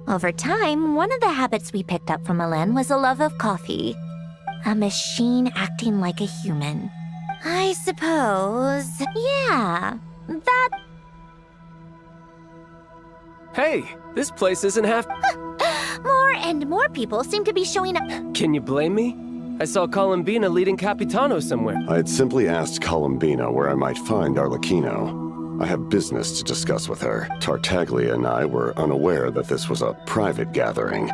Over time, one of the habits we picked up from Alen was a love of coffee. A machine acting like a human. I suppose... Yeah, that... Hey, this place isn't half... More and more people seem to be showing up. Can you blame me? I saw Columbina leading Capitano somewhere. I had simply asked Columbina where I might find Arlecchino. I have business to discuss with her. Tartaglia and I were unaware that this was a private gathering.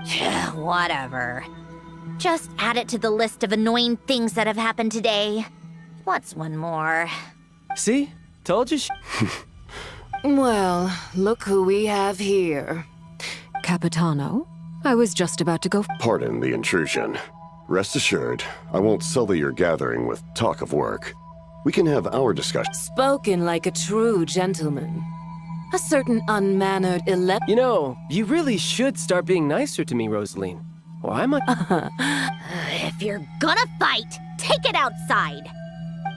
Whatever. Just add it to the list of annoying things that have happened today. What's one more? See? Told you. Well, look who we have here. Capitano? I was just about to go. Pardon the intrusion. Rest assured, I won't sully your gathering with talk of work. We can have our discussion. Spoken like a true gentleman. A certain unmannered You know, you really should start being nicer to me, Rosaline. Or I might. If you're gonna fight, take it outside.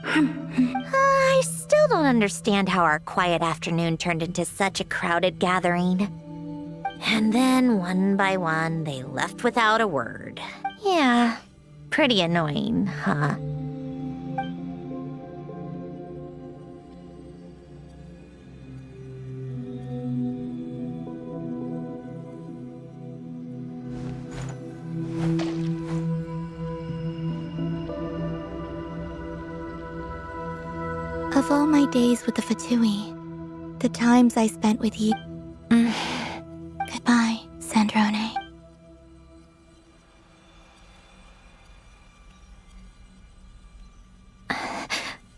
I still don't understand how our quiet afternoon turned into such a crowded gathering. And then, one by one, they left without a word. Yeah, pretty annoying, huh? Of all my days with the Fatui, the times I spent with you. Goodbye, Sandrone.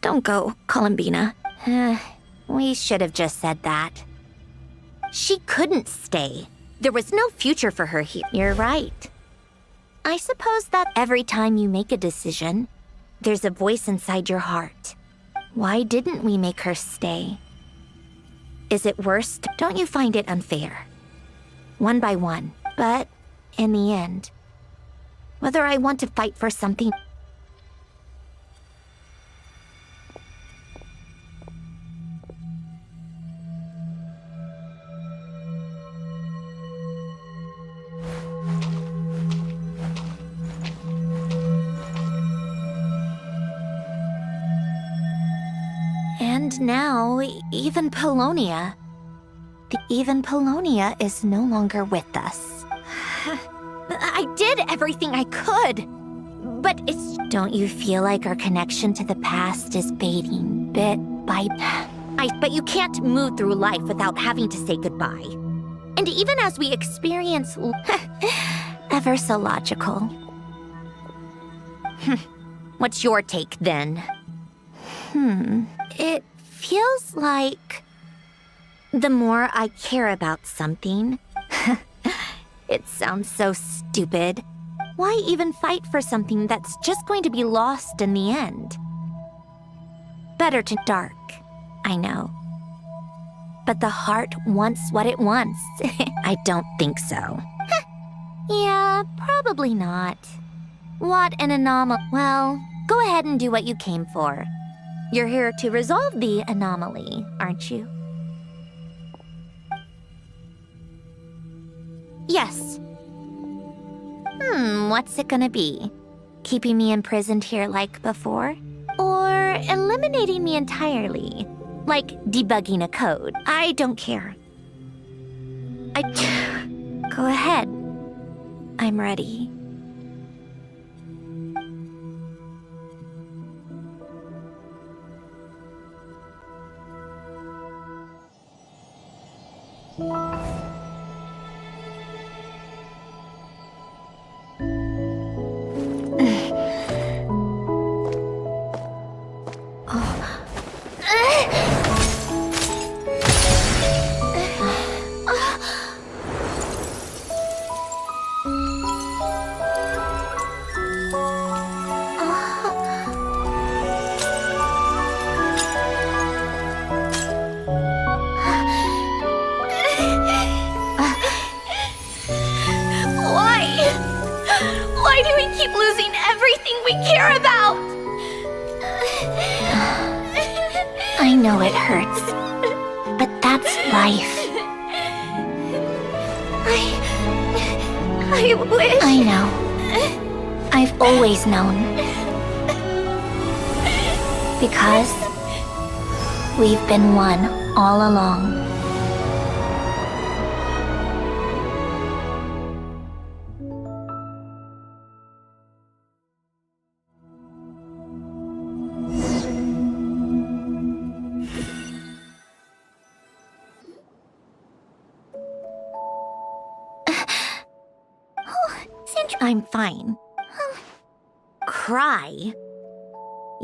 Don't go, Columbina. We should have just said that. She couldn't stay. There was no future for her here. You're right. I suppose that every time you make a decision, there's a voice inside your heart. Why didn't we make her stay? Is it worse? Don't you find it unfair? One by one. But in the end, whether I want to fight for something. And now, even Polonia. Even Polonia is no longer with us. I did everything I could, but it's... Don't you feel like our connection to the past is fading bit by... But you can't move through life without having to say goodbye. And even as we experience... Ever so logical. What's your take, then? It feels like... The more I care about something... It sounds so stupid. Why even fight for something that's just going to be lost in the end? Better to dark, I know. But the heart wants what it wants. I don't think so. Yeah, probably not. What an anomaly. Well, go ahead and do what you came for. You're here to resolve the anomaly, aren't you? Yes. What's it gonna be? Keeping me imprisoned here like before? Or eliminating me entirely? Like debugging a code? I don't care. Go ahead. I'm ready. Why do we keep losing everything we care about? I know it hurts, but that's life. I wish... I know. I've always known. Because we've been one all along. I'm fine. Cry?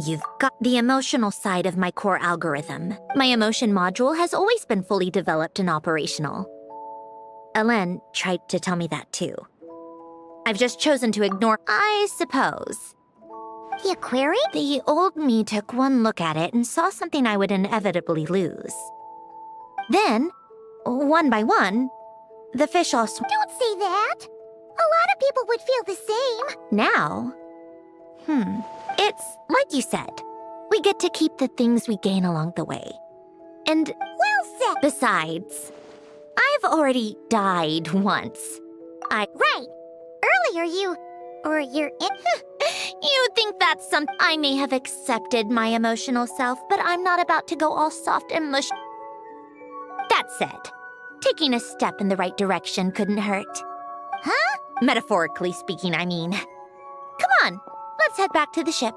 You've got the emotional side of my core algorithm. My emotion module has always been fully developed and operational. Elen tried to tell me that too. I've just chosen to ignore, I suppose. The aquarium? The old me took one look at it and saw something I would inevitably lose. Then, one by one, the fish all Don't say that. A lot of people would feel the same. Now, it's like you said. We get to keep the things we gain along the way. And Well said. besides, I've already died once. Right. Earlier you're in... You think that's something I may have accepted my emotional self, but I'm not about to go all soft and mush. That said, taking a step in the right direction couldn't hurt. Huh? Metaphorically speaking, I mean. Come on, let's head back to the ship.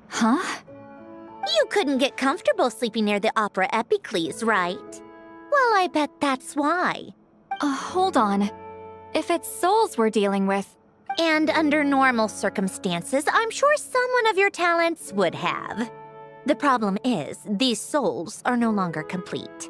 Huh? You couldn't get comfortable sleeping near the Opera Epicles, right? Well, I bet that's why. Hold on. If it's souls we're dealing with... And under normal circumstances, I'm sure someone of your talents would have. The problem is, these souls are no longer complete.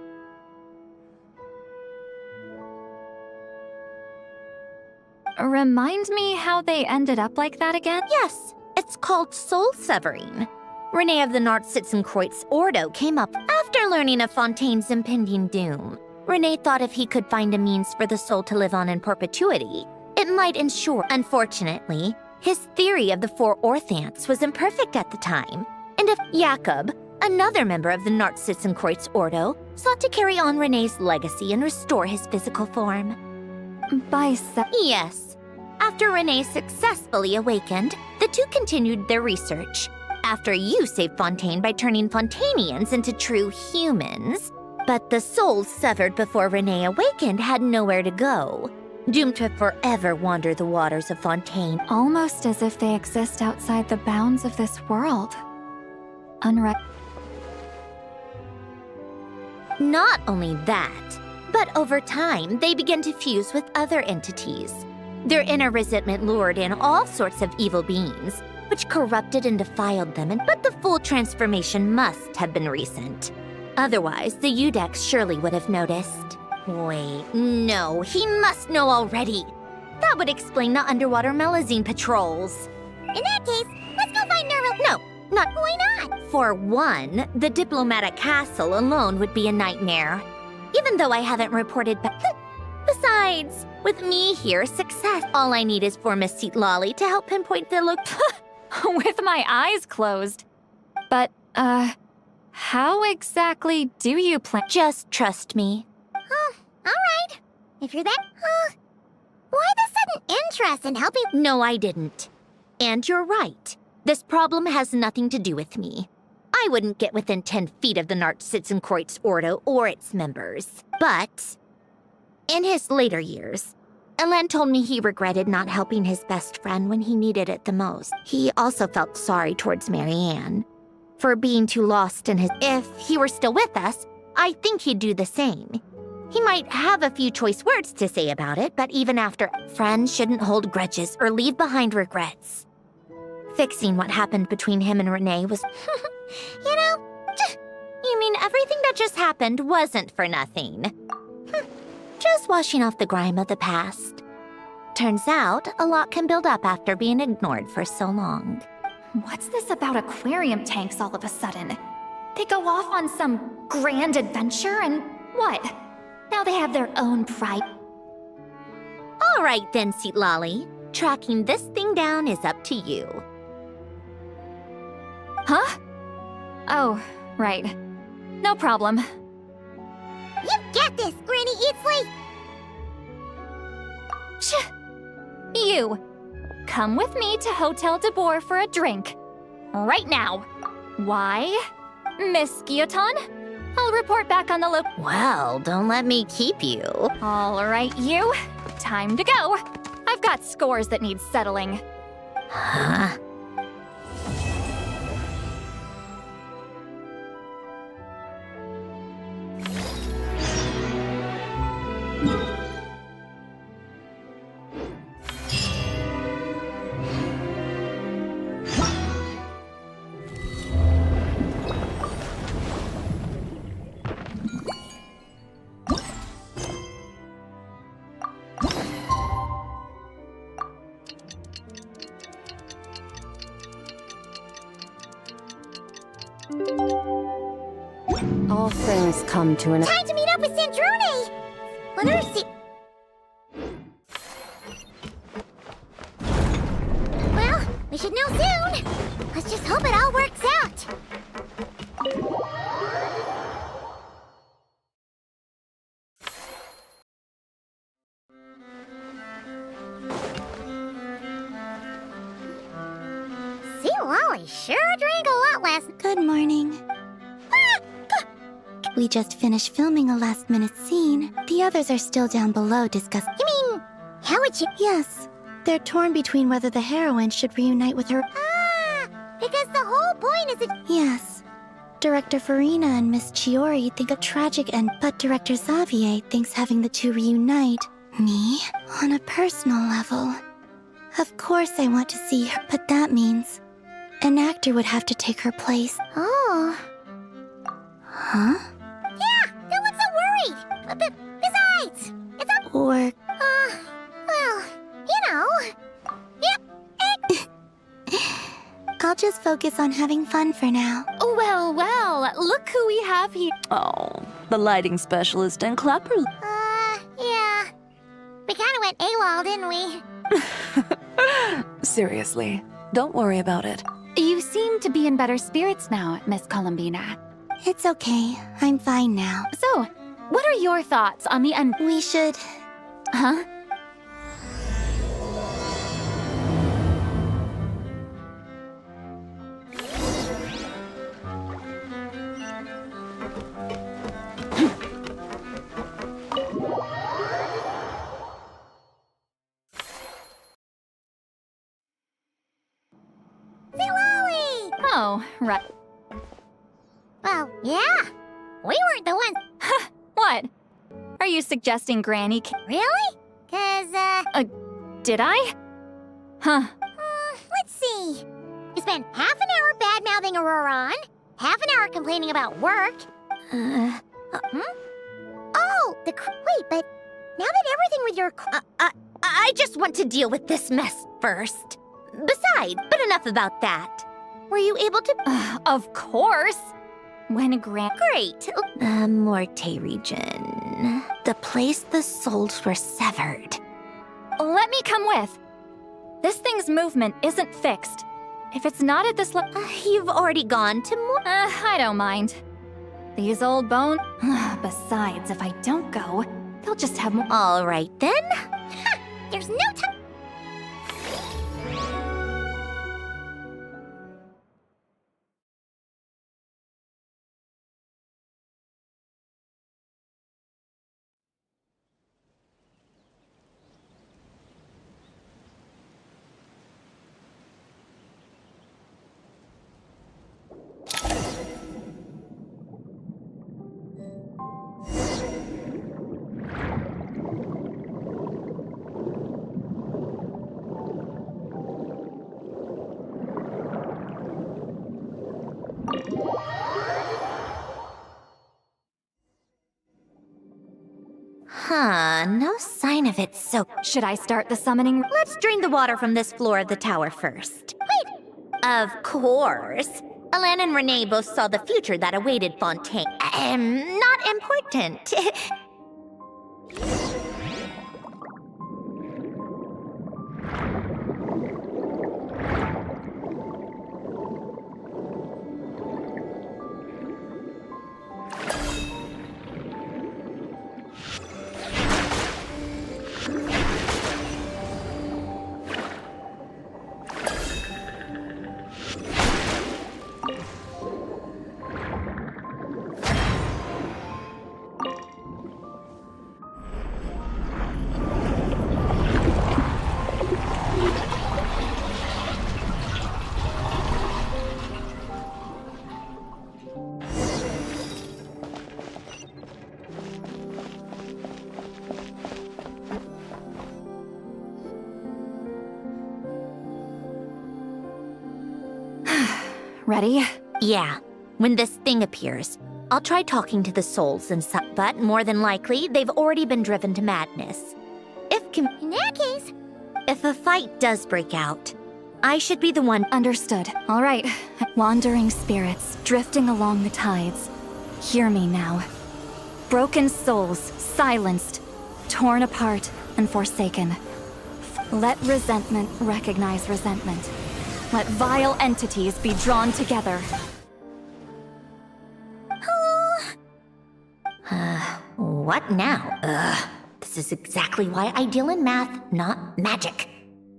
Remind me how they ended up like that again? Yes, it's called soul severing. Renee of the Nartsitzenkreuz Ordo came up after learning of Fontaine's impending doom. Renee thought if he could find a means for the soul to live on in perpetuity, it might ensure. Unfortunately, his theory of the four Orthants was imperfect at the time, and if Jakob, another member of the Nartsitzenkreuz Ordo, sought to carry on Renee's legacy and restore his physical form. Yes. After Renee successfully awakened, the two continued their research. After you saved Fontaine by turning Fontainians into true humans. But the souls severed before Renee awakened had nowhere to go, doomed to forever wander the waters of Fontaine. Almost as if they exist outside the bounds of this world. Not only that, but over time, they began to fuse with other entities. Their inner resentment lured in all sorts of evil beings, which corrupted and defiled them, but the full transformation must have been recent. Otherwise, the Udex surely would have noticed. Wait, no, he must know already. That would explain the underwater Melazine patrols. In that case, let's go find Nerval. No, not. Why not? For one, the diplomatic castle alone would be a nightmare. Even though I haven't reported back. Besides, with me here, success. All I need is for Miss Lolly to help pinpoint the With my eyes closed. But, how exactly do you plan? Just trust me. Oh, all right. If you're that... why the sudden interest in helping... No, I didn't. And you're right. This problem has nothing to do with me. I wouldn't get within 10 feet of the Nartsitzenkreuz Ordo or its members. But, in his later years, Elen told me he regretted not helping his best friend when he needed it the most. He also felt sorry towards Marianne for being too lost in his... If he were still with us, I think he'd do the same. He might have a few choice words to say about it, but even after, friends shouldn't hold grudges or leave behind regrets. Fixing what happened between him and Renee was... You know, you mean everything that just happened wasn't for nothing? Just washing off the grime of the past. Turns out, a lot can build up after being ignored for so long. What's this about aquarium tanks all of a sudden? They go off on some grand adventure and what? Now they have their own pride. All right then, Lolly. Tracking this thing down is up to you. Huh? Oh, right. No problem. You get this, Granny Eatsley! You! Come with me to Hotel de Boer for a drink. Right now. Why? Miss Guillotin? I'll report back on the Well, don't let me keep you. All right, you. Time to go. I've got scores that need settling. Huh? All things come to an end. Time to meet up with Sandrone! Let her see. Well, we should know soon. Let's just hope it all works out. See, Lolly sure drank a lot last. Good morning. We just finished filming a last-minute scene. The others are still down below discussing. You mean, how would you? Yes. They're torn between whether the heroine should reunite with her. Because the whole point is that. Yes. Director Farina and Miss Chiori think a tragic end, but Director Xavier thinks having the two reunite. Me? On a personal level. Of course I want to see her, but that means an actor would have to take her place. Oh. Huh? Yeah, don't look so worried. But besides, it's a. Or... Well, you know. Yep. I'll just focus on having fun for now. Well, well, look who we have here. Oh, the lighting specialist and Clapper. Yeah. We kinda went AWOL, didn't we? Seriously, don't worry about it. You seem to be in better spirits now, Miss Columbina. It's okay. I'm fine now. So, what are your thoughts on the end? We should... Huh? Say, Lolly! Oh, right. Well, yeah. We weren't the ones. What? Are you suggesting Granny Really? 'Cause, did I? Huh. let's see. You spent half an hour bad-mouthing Auroron, half an hour complaining about work. Oh, wait, but now that everything with your... I just want to deal with this mess first. Besides, but enough about that. Were you able to... Of course. When Great. The Morte region. The place the souls were severed. Let me come with. This thing's movement isn't fixed. If it's not at this You've already gone to I don't mind. These old bones... Besides, if I don't go, they'll just have more... All right, then. There's no time... No sign of it, so... Should I start the summoning? Let's drain the water from this floor of the tower first. Wait! Of course. Alan and Renee both saw the future that awaited Fontaine. Not important. Ready? Yeah, when this thing appears, I'll try talking to the souls and such, but more than likely, they've already been driven to madness. In that case, if a fight does break out, I should be the one. Understood. All right. Wandering spirits, drifting along the tides. Hear me now. Broken souls, silenced, torn apart, and forsaken. Let resentment recognize resentment. Let vile entities be drawn together. What now? This is exactly why I deal in math, not magic.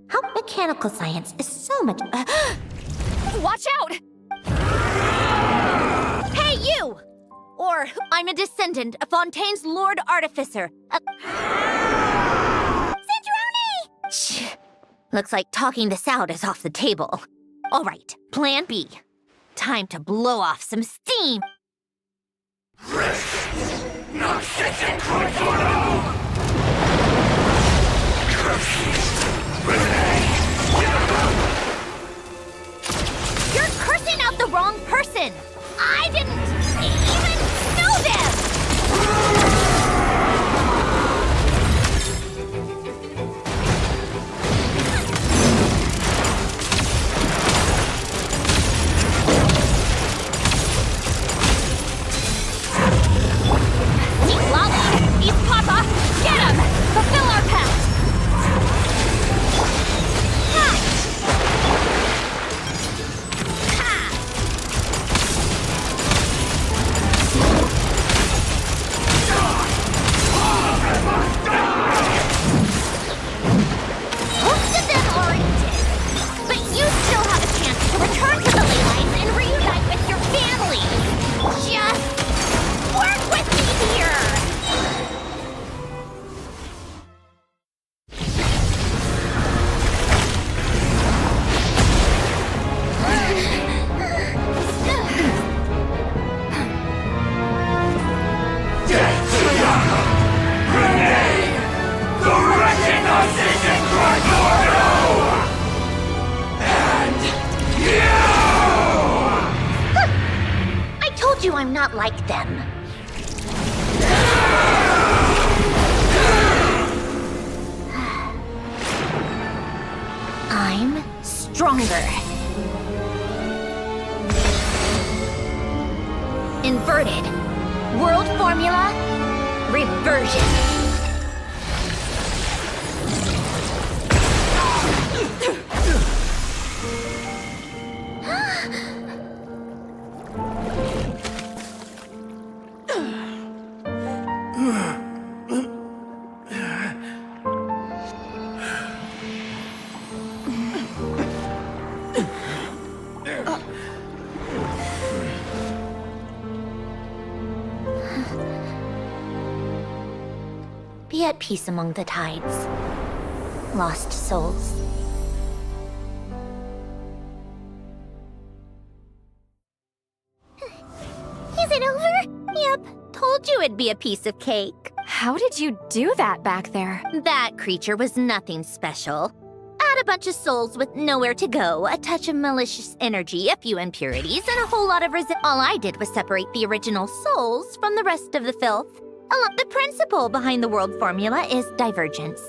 How mechanical science is so much. Watch out! Hey, you! Or I'm a descendant of Fontaine's Lord Artificer. Cinderoni! Looks like talking this out is off the table. All right, plan B. Time to blow off some steam. You're cursing out the wrong person! I didn't even know them! Eat Lolly! Eat Papa! Get him! Fulfill our pact! Most of them already did, but you still have a chance to return to the ley lines and reunite with your family. Just work with me here. I told you I'm not like them. I'm stronger. Inverted. World formula. Reversion. Be at peace among the tides. Lost souls. Is it over? Yep. Told you it'd be a piece of cake. How did you do that back there? That creature was nothing special. Add a bunch of souls with nowhere to go, a touch of malicious energy, a few impurities, and a whole lot of All I did was separate the original souls from the rest of the filth. The principle behind the world formula is divergence.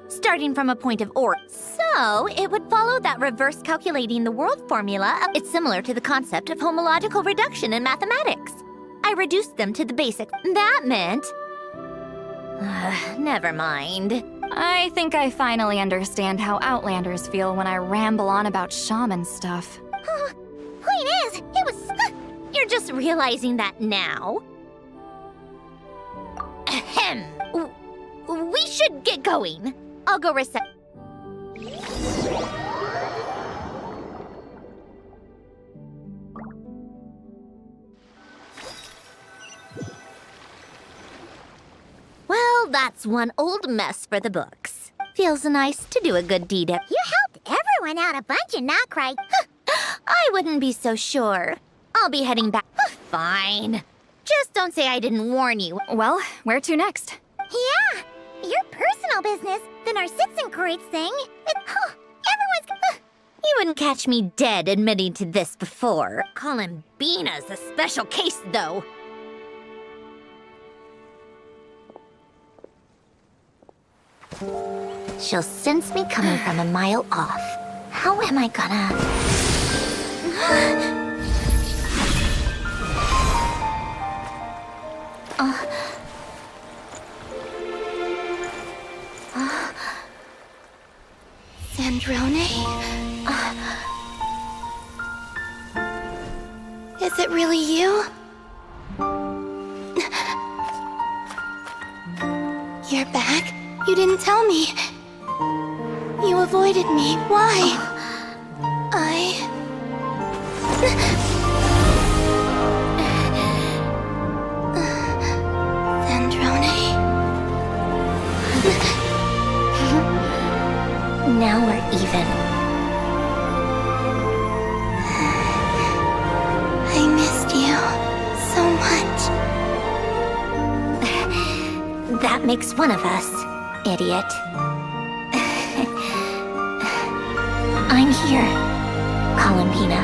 Starting from a point of origin. So, it would follow that reverse calculating the world formula. It's similar to the concept of homological reduction in mathematics. I reduced them to the basic. That meant... never mind. I think I finally understand how Outlanders feel when I ramble on about shaman stuff. Point is, it was... You're just realizing that now. Ahem. We should get going. I'll go reset. Well, that's one old mess for the books. Feels nice to do a good deed. You helped everyone out a bunch and not cry. I wouldn't be so sure. I'll be heading back. Fine. Just don't say I didn't warn you. Well, where to next? Yeah, your personal business, the Narcitsan thing. Everyone's... You wouldn't catch me dead admitting to this before. Columbina's a special case, though. She'll sense me coming from a mile off. How am I gonna... Sandrone? Is it really you? You're back? You didn't tell me. You avoided me. Why? Sandrone? Now we're even. I missed you so much. That makes one of us, idiot. I'm here, Columbina.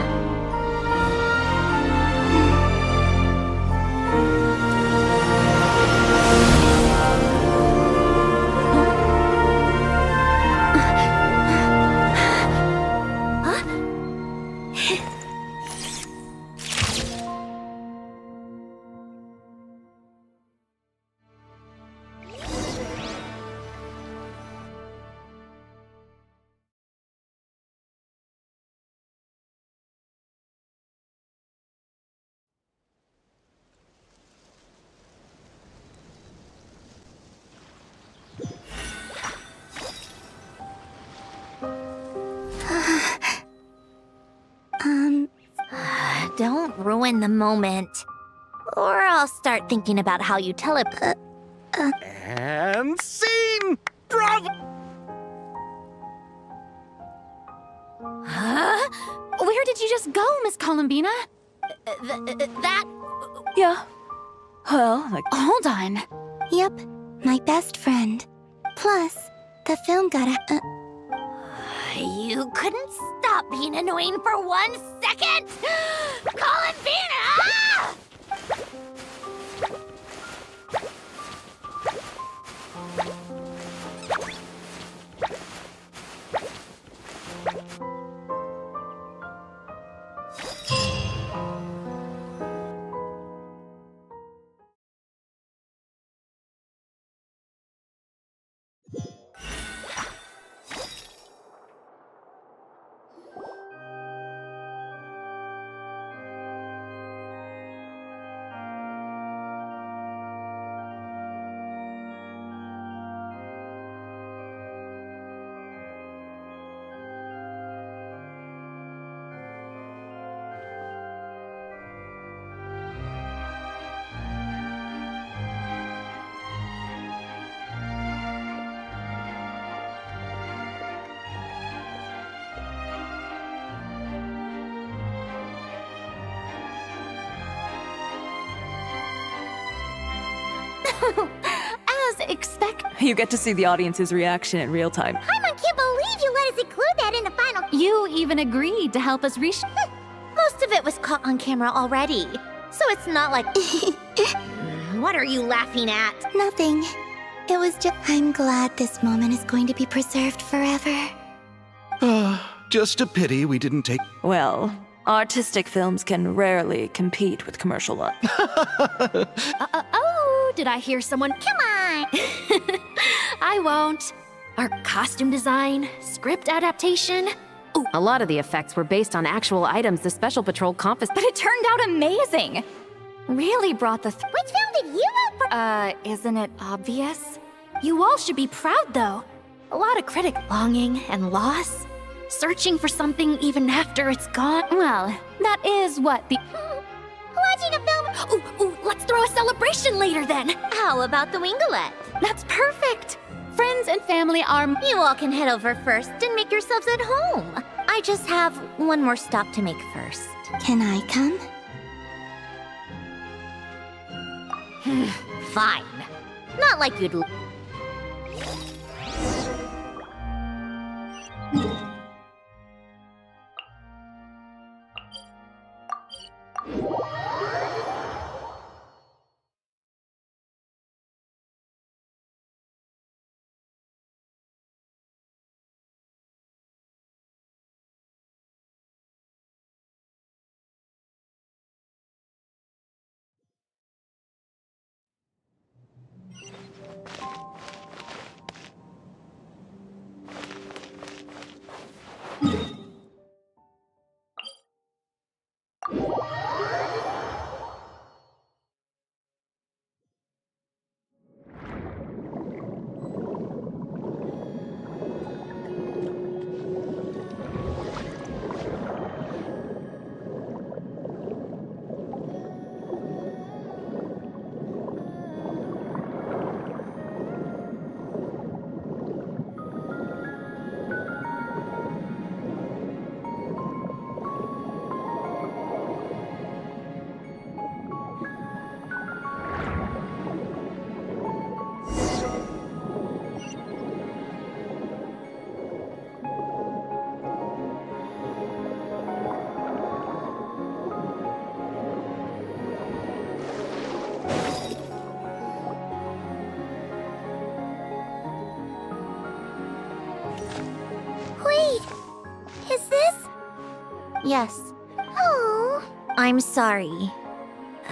Don't ruin the moment. Or I'll start thinking about how you And scene! Bravo! Huh? Where did you just go, Miss Columbina? that... Yeah. Well, like... Hold on. Yep, my best friend. Plus, the film got a... You couldn't stop being annoying for 1 second! Columbina! Ah! As expected. You get to see the audience's reaction in real time. I can't believe you let us include that in the final. You even agreed to help us Most of it was caught on camera already, so it's not like... What are you laughing at? Nothing. It was just... I'm glad this moment is going to be preserved forever. Just a pity we didn't take... Well, artistic films can rarely compete with commercial ones. Oh, did I hear someone? Come on! I won't. Our costume design, script adaptation. Ooh, A lot of the effects were based on actual items the Special Patrol confiscated. but it turned out amazing. Really brought the... Which film did you vote for? Isn't it obvious? You all should be proud, though. A lot of critic longing and loss. Searching for something even after it's gone. Well, that is what the... Watching a film? Ooh, let's throw a celebration later then. How about the Winglet? That's perfect. Friends and family are... You all can head over first and make yourselves at home. I just have one more stop to make first. Can I come? Fine. Not like you'd... Yes. Oh, I'm sorry,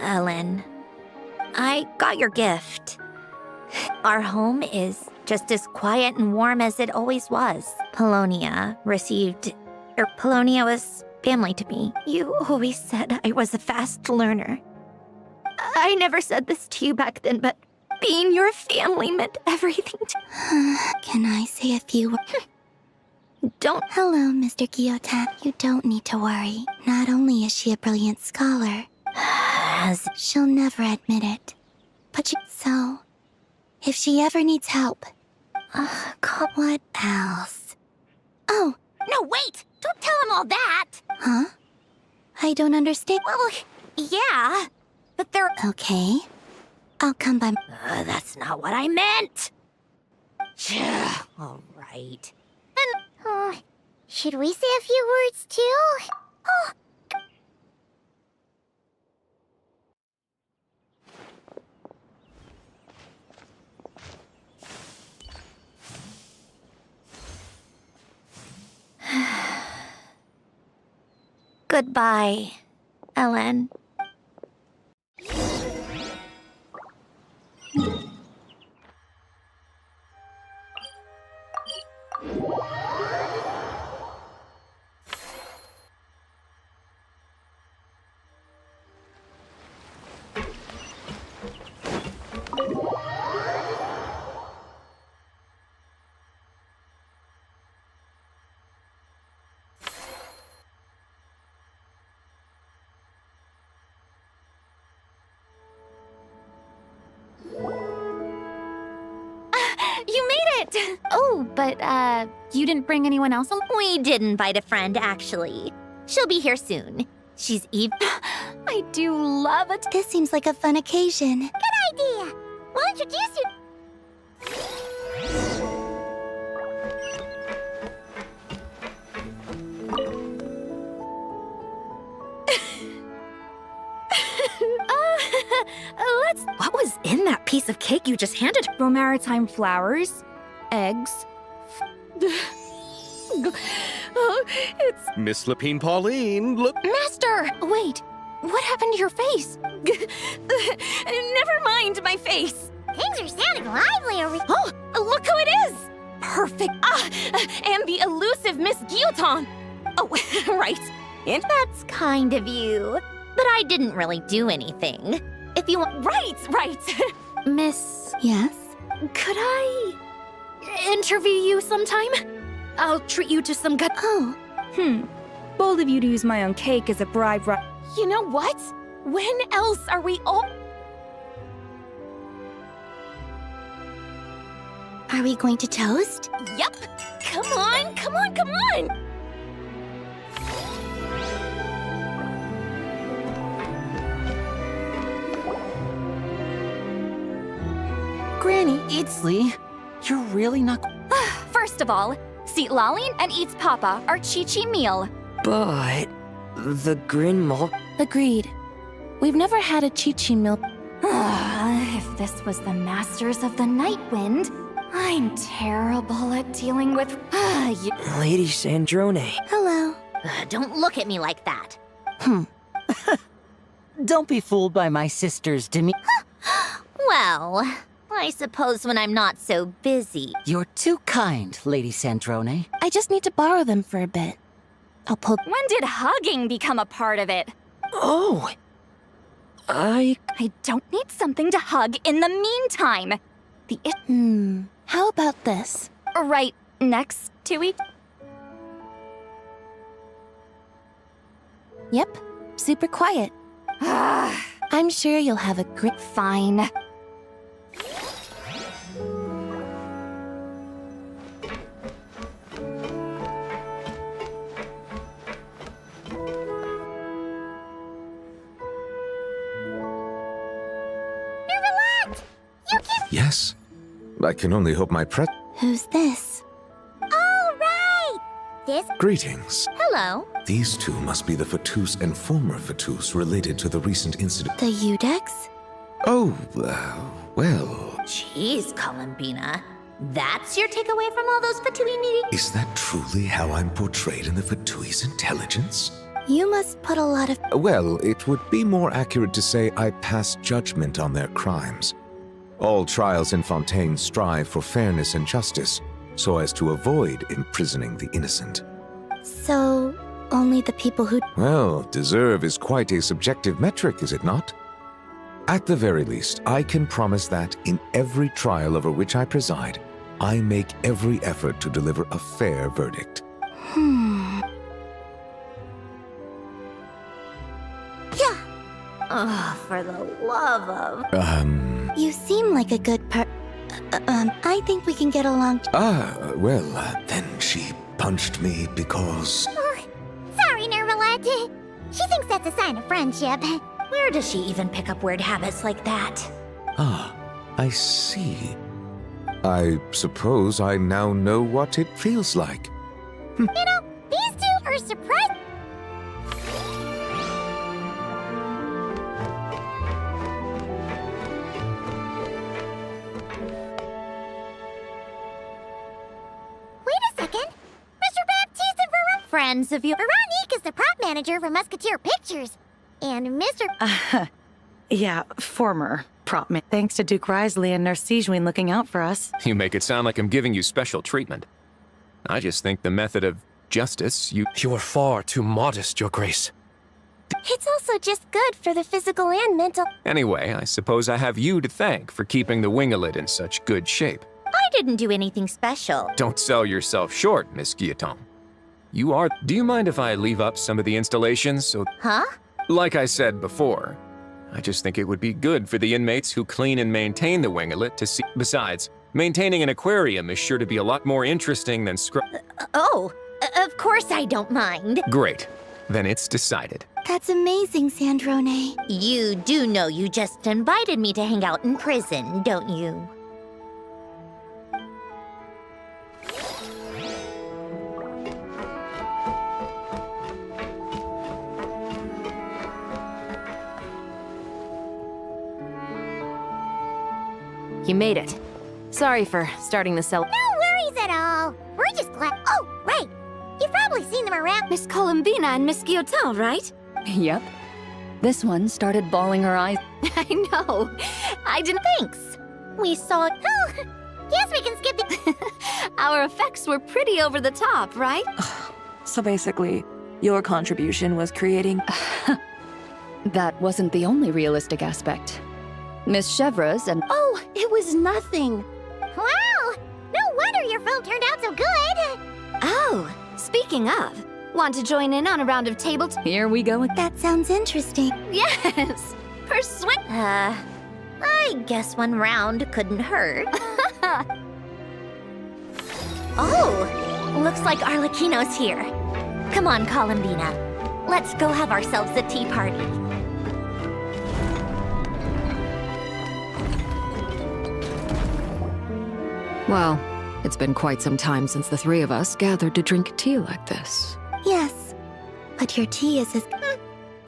Ellen. I got your gift. Our home is just as quiet and warm as it always was. Polonia was family to me. You always said I was a fast learner. I never said this to you back then, but being your family meant everything to me. Can I say a few words? Don't. Hello, Mr. Guillotin. You don't need to worry. Not only is she a brilliant scholar, she'll never admit it. But so, if she ever needs help, what else? Oh, No, wait! Don't tell him all that! huh? I don't understand. Well, yeah, but they're... Okay, I'll come by. That's not what I meant. All right. Should we say a few words too? Oh. Goodbye, Ellen. You made it! Oh, but, you didn't bring anyone else along? We did invite a friend, actually. She'll be here soon. She's Eve. I do love it. This seems like a fun occasion. Idea! We'll introduce you... What was in that piece of cake you just handed? Maritime flowers, eggs. It's Miss Lapine Pauline, look. Master! Wait, what happened to your face? Never mind my face. Things are sounding lively over... Oh, look who it is! Perfect. And the elusive Miss Guillotin. Oh, right. And That's kind of you. But I didn't really do anything. If you want... right. Miss, Yes? could I interview you sometime? I'll treat you to some good... Oh, Bold of you to use my own cake as a bribe, right? You know what? When else are we all... are we going to toast? Yep. Come on. Granny, it's Lee. You're really not... First of all, Seat Lalin and Eats Papa are Chi-Chi meal. But... the Grin Mall... Agreed. We've never had a Chi-Chi milk. If this was the Masters of the Night Wind, I'm terrible at dealing with... Lady Sandrone. Hello. Don't look at me like that. Don't be fooled by my sister's demeanor. Well, I suppose when I'm not so busy. You're too kind, Lady Sandrone. I just need to borrow them for a bit. I'll pull... When did hugging become a part of it? Oh! I don't need something to hug in the meantime. How about this? Right next to each... Yep, super quiet. I'm sure you'll have a great... Fine. Yes. I can only hope my Who's this? All right! This... Greetings. Hello. These two must be the Fatus and former Fatus related to the recent incident. The Udex? Oh, well... Jeez, Columbina. That's your takeaway from all those Fatui meetings? Is that truly how I'm portrayed in the Fatui's intelligence? You must put a lot of... Well, it would be more accurate to say I pass judgment on their crimes. All trials in Fontaine strive for fairness and justice, so as to avoid imprisoning the innocent. So, only the people who... Well, deserve is quite a subjective metric, is it not? At the very least, I can promise that in every trial over which I preside, I make every effort to deliver a fair verdict. Yeah. Oh, for the love of... You seem like a good I think we can get along. Then she punched me because... Sorry, Nervalette. She thinks that's a sign of friendship. Where does she even pick up weird habits like that? Ah, I see. I suppose I now know what it feels like. You know, these two are surprised. Wait a second. Mr. Baptiste and Friends of you... Veronique is the prop manager for Musketeer Pictures. And Mr. Yeah, former prop man. Thanks to Duke Risley and Nurse Sejuin looking out for us. You make it sound like I'm giving you special treatment. I just think the method of justice, You are far too modest, Your Grace. It's also just good for the physical and mental. Anyway, I suppose I have you to thank for keeping the winglet in such good shape. I didn't do anything special. Don't sell yourself short, Miss Guillotin. You are... Do you mind if I leave up some of the installations so... Huh? Like I said before, I just think it would be good for the inmates who clean and maintain the winglet to see... Besides, maintaining an aquarium is sure to be a lot more interesting than Of course I don't mind. Great. Then it's decided. That's amazing, Sandrone. You do know you just invited me to hang out in prison, don't you? You made it. Sorry for starting the cell. No worries at all. We're just glad. Oh, right. You've probably seen them around. Miss Columbina and Miss Guillotin, right? Yep. This one started bawling her eyes. I know. I didn't. Thanks. We saw. Oh, guess we can skip the. Our effects were pretty over the top, right? So basically, your contribution was creating... That wasn't the only realistic aspect. Miss Chevreuse and... Oh, it was nothing. Wow! No wonder your film turned out so good. Oh, speaking of, want to join in on a round of table... Here we go. That sounds interesting. Yes! Persuade... I guess one round couldn't hurt. Oh, looks like Arlecchino's here. Come on, Columbina. Let's go have ourselves a tea party. Well, it's been quite some time since the three of us gathered to drink tea like this. Yes, but your tea is as...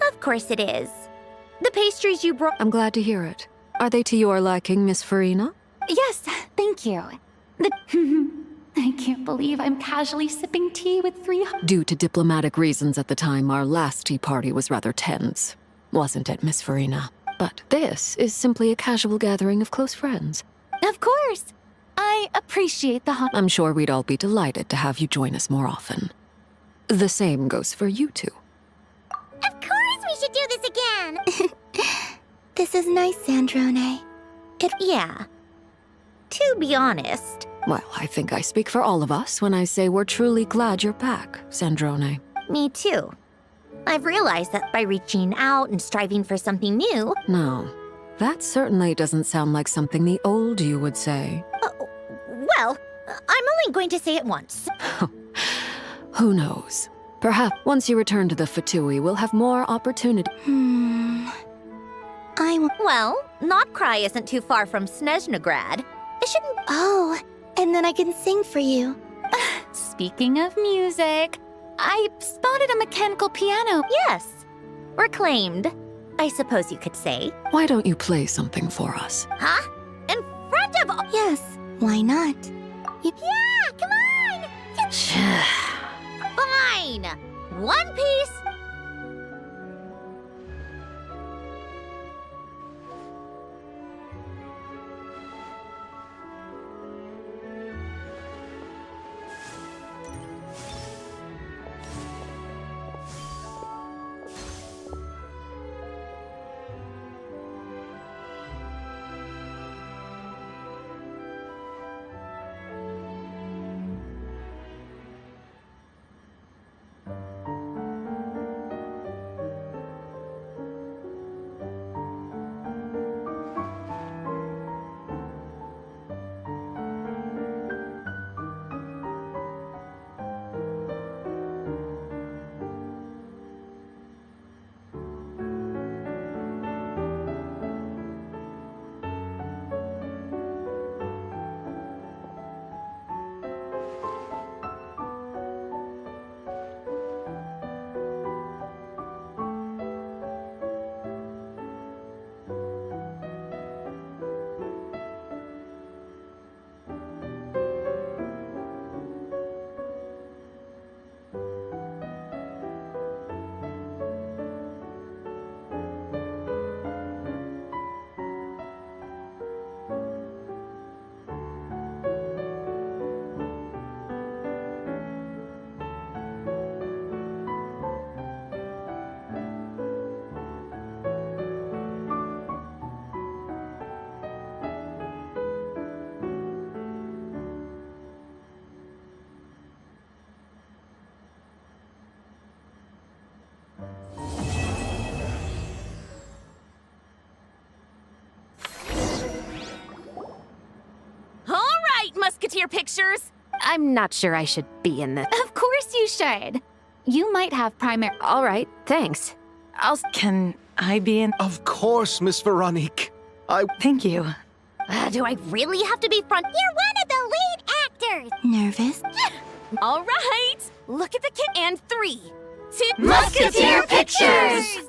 Of course it is. The pastries you brought... I'm glad to hear it. Are they to your liking, Miss Farina? Yes, thank you. I can't believe I'm casually sipping tea with 300... Due to diplomatic reasons at the time, our last tea party was rather tense. Wasn't it, Miss Farina? But this is simply a casual gathering of close friends. Of course. I appreciate the I'm sure we'd all be delighted to have you join us more often. The same goes for you two. Of course we should do this again. This is nice, Sandrone. Yeah. To be honest... Well, I think I speak for all of us when I say we're truly glad you're back, Sandrone. Me too. I've realized that by reaching out and striving for something new... No, that certainly doesn't sound like something the old you would say. Well, I'm only going to say it once. Who knows? Perhaps once you return to the Fatui, we'll have more opportunity. Well, Notcry isn't too far from Snezhnograd. It shouldn't... Oh, and then I can sing for you. Speaking of music, I spotted a mechanical piano. Yes. Reclaimed, I suppose you could say. Why don't you play something for us? Huh? In front of... Yes, why not? Yeah, come on! Fine! One piece, Musketeer pictures? I'm not sure I should be in this. Of course you should. You might have primary. All right, thanks. Can I be in? Of course, Miss Veronique. Thank you. Do I really have to be front? You're one of the lead actors! Nervous? All right, look at the kit and 3, 2, Musketeer pictures!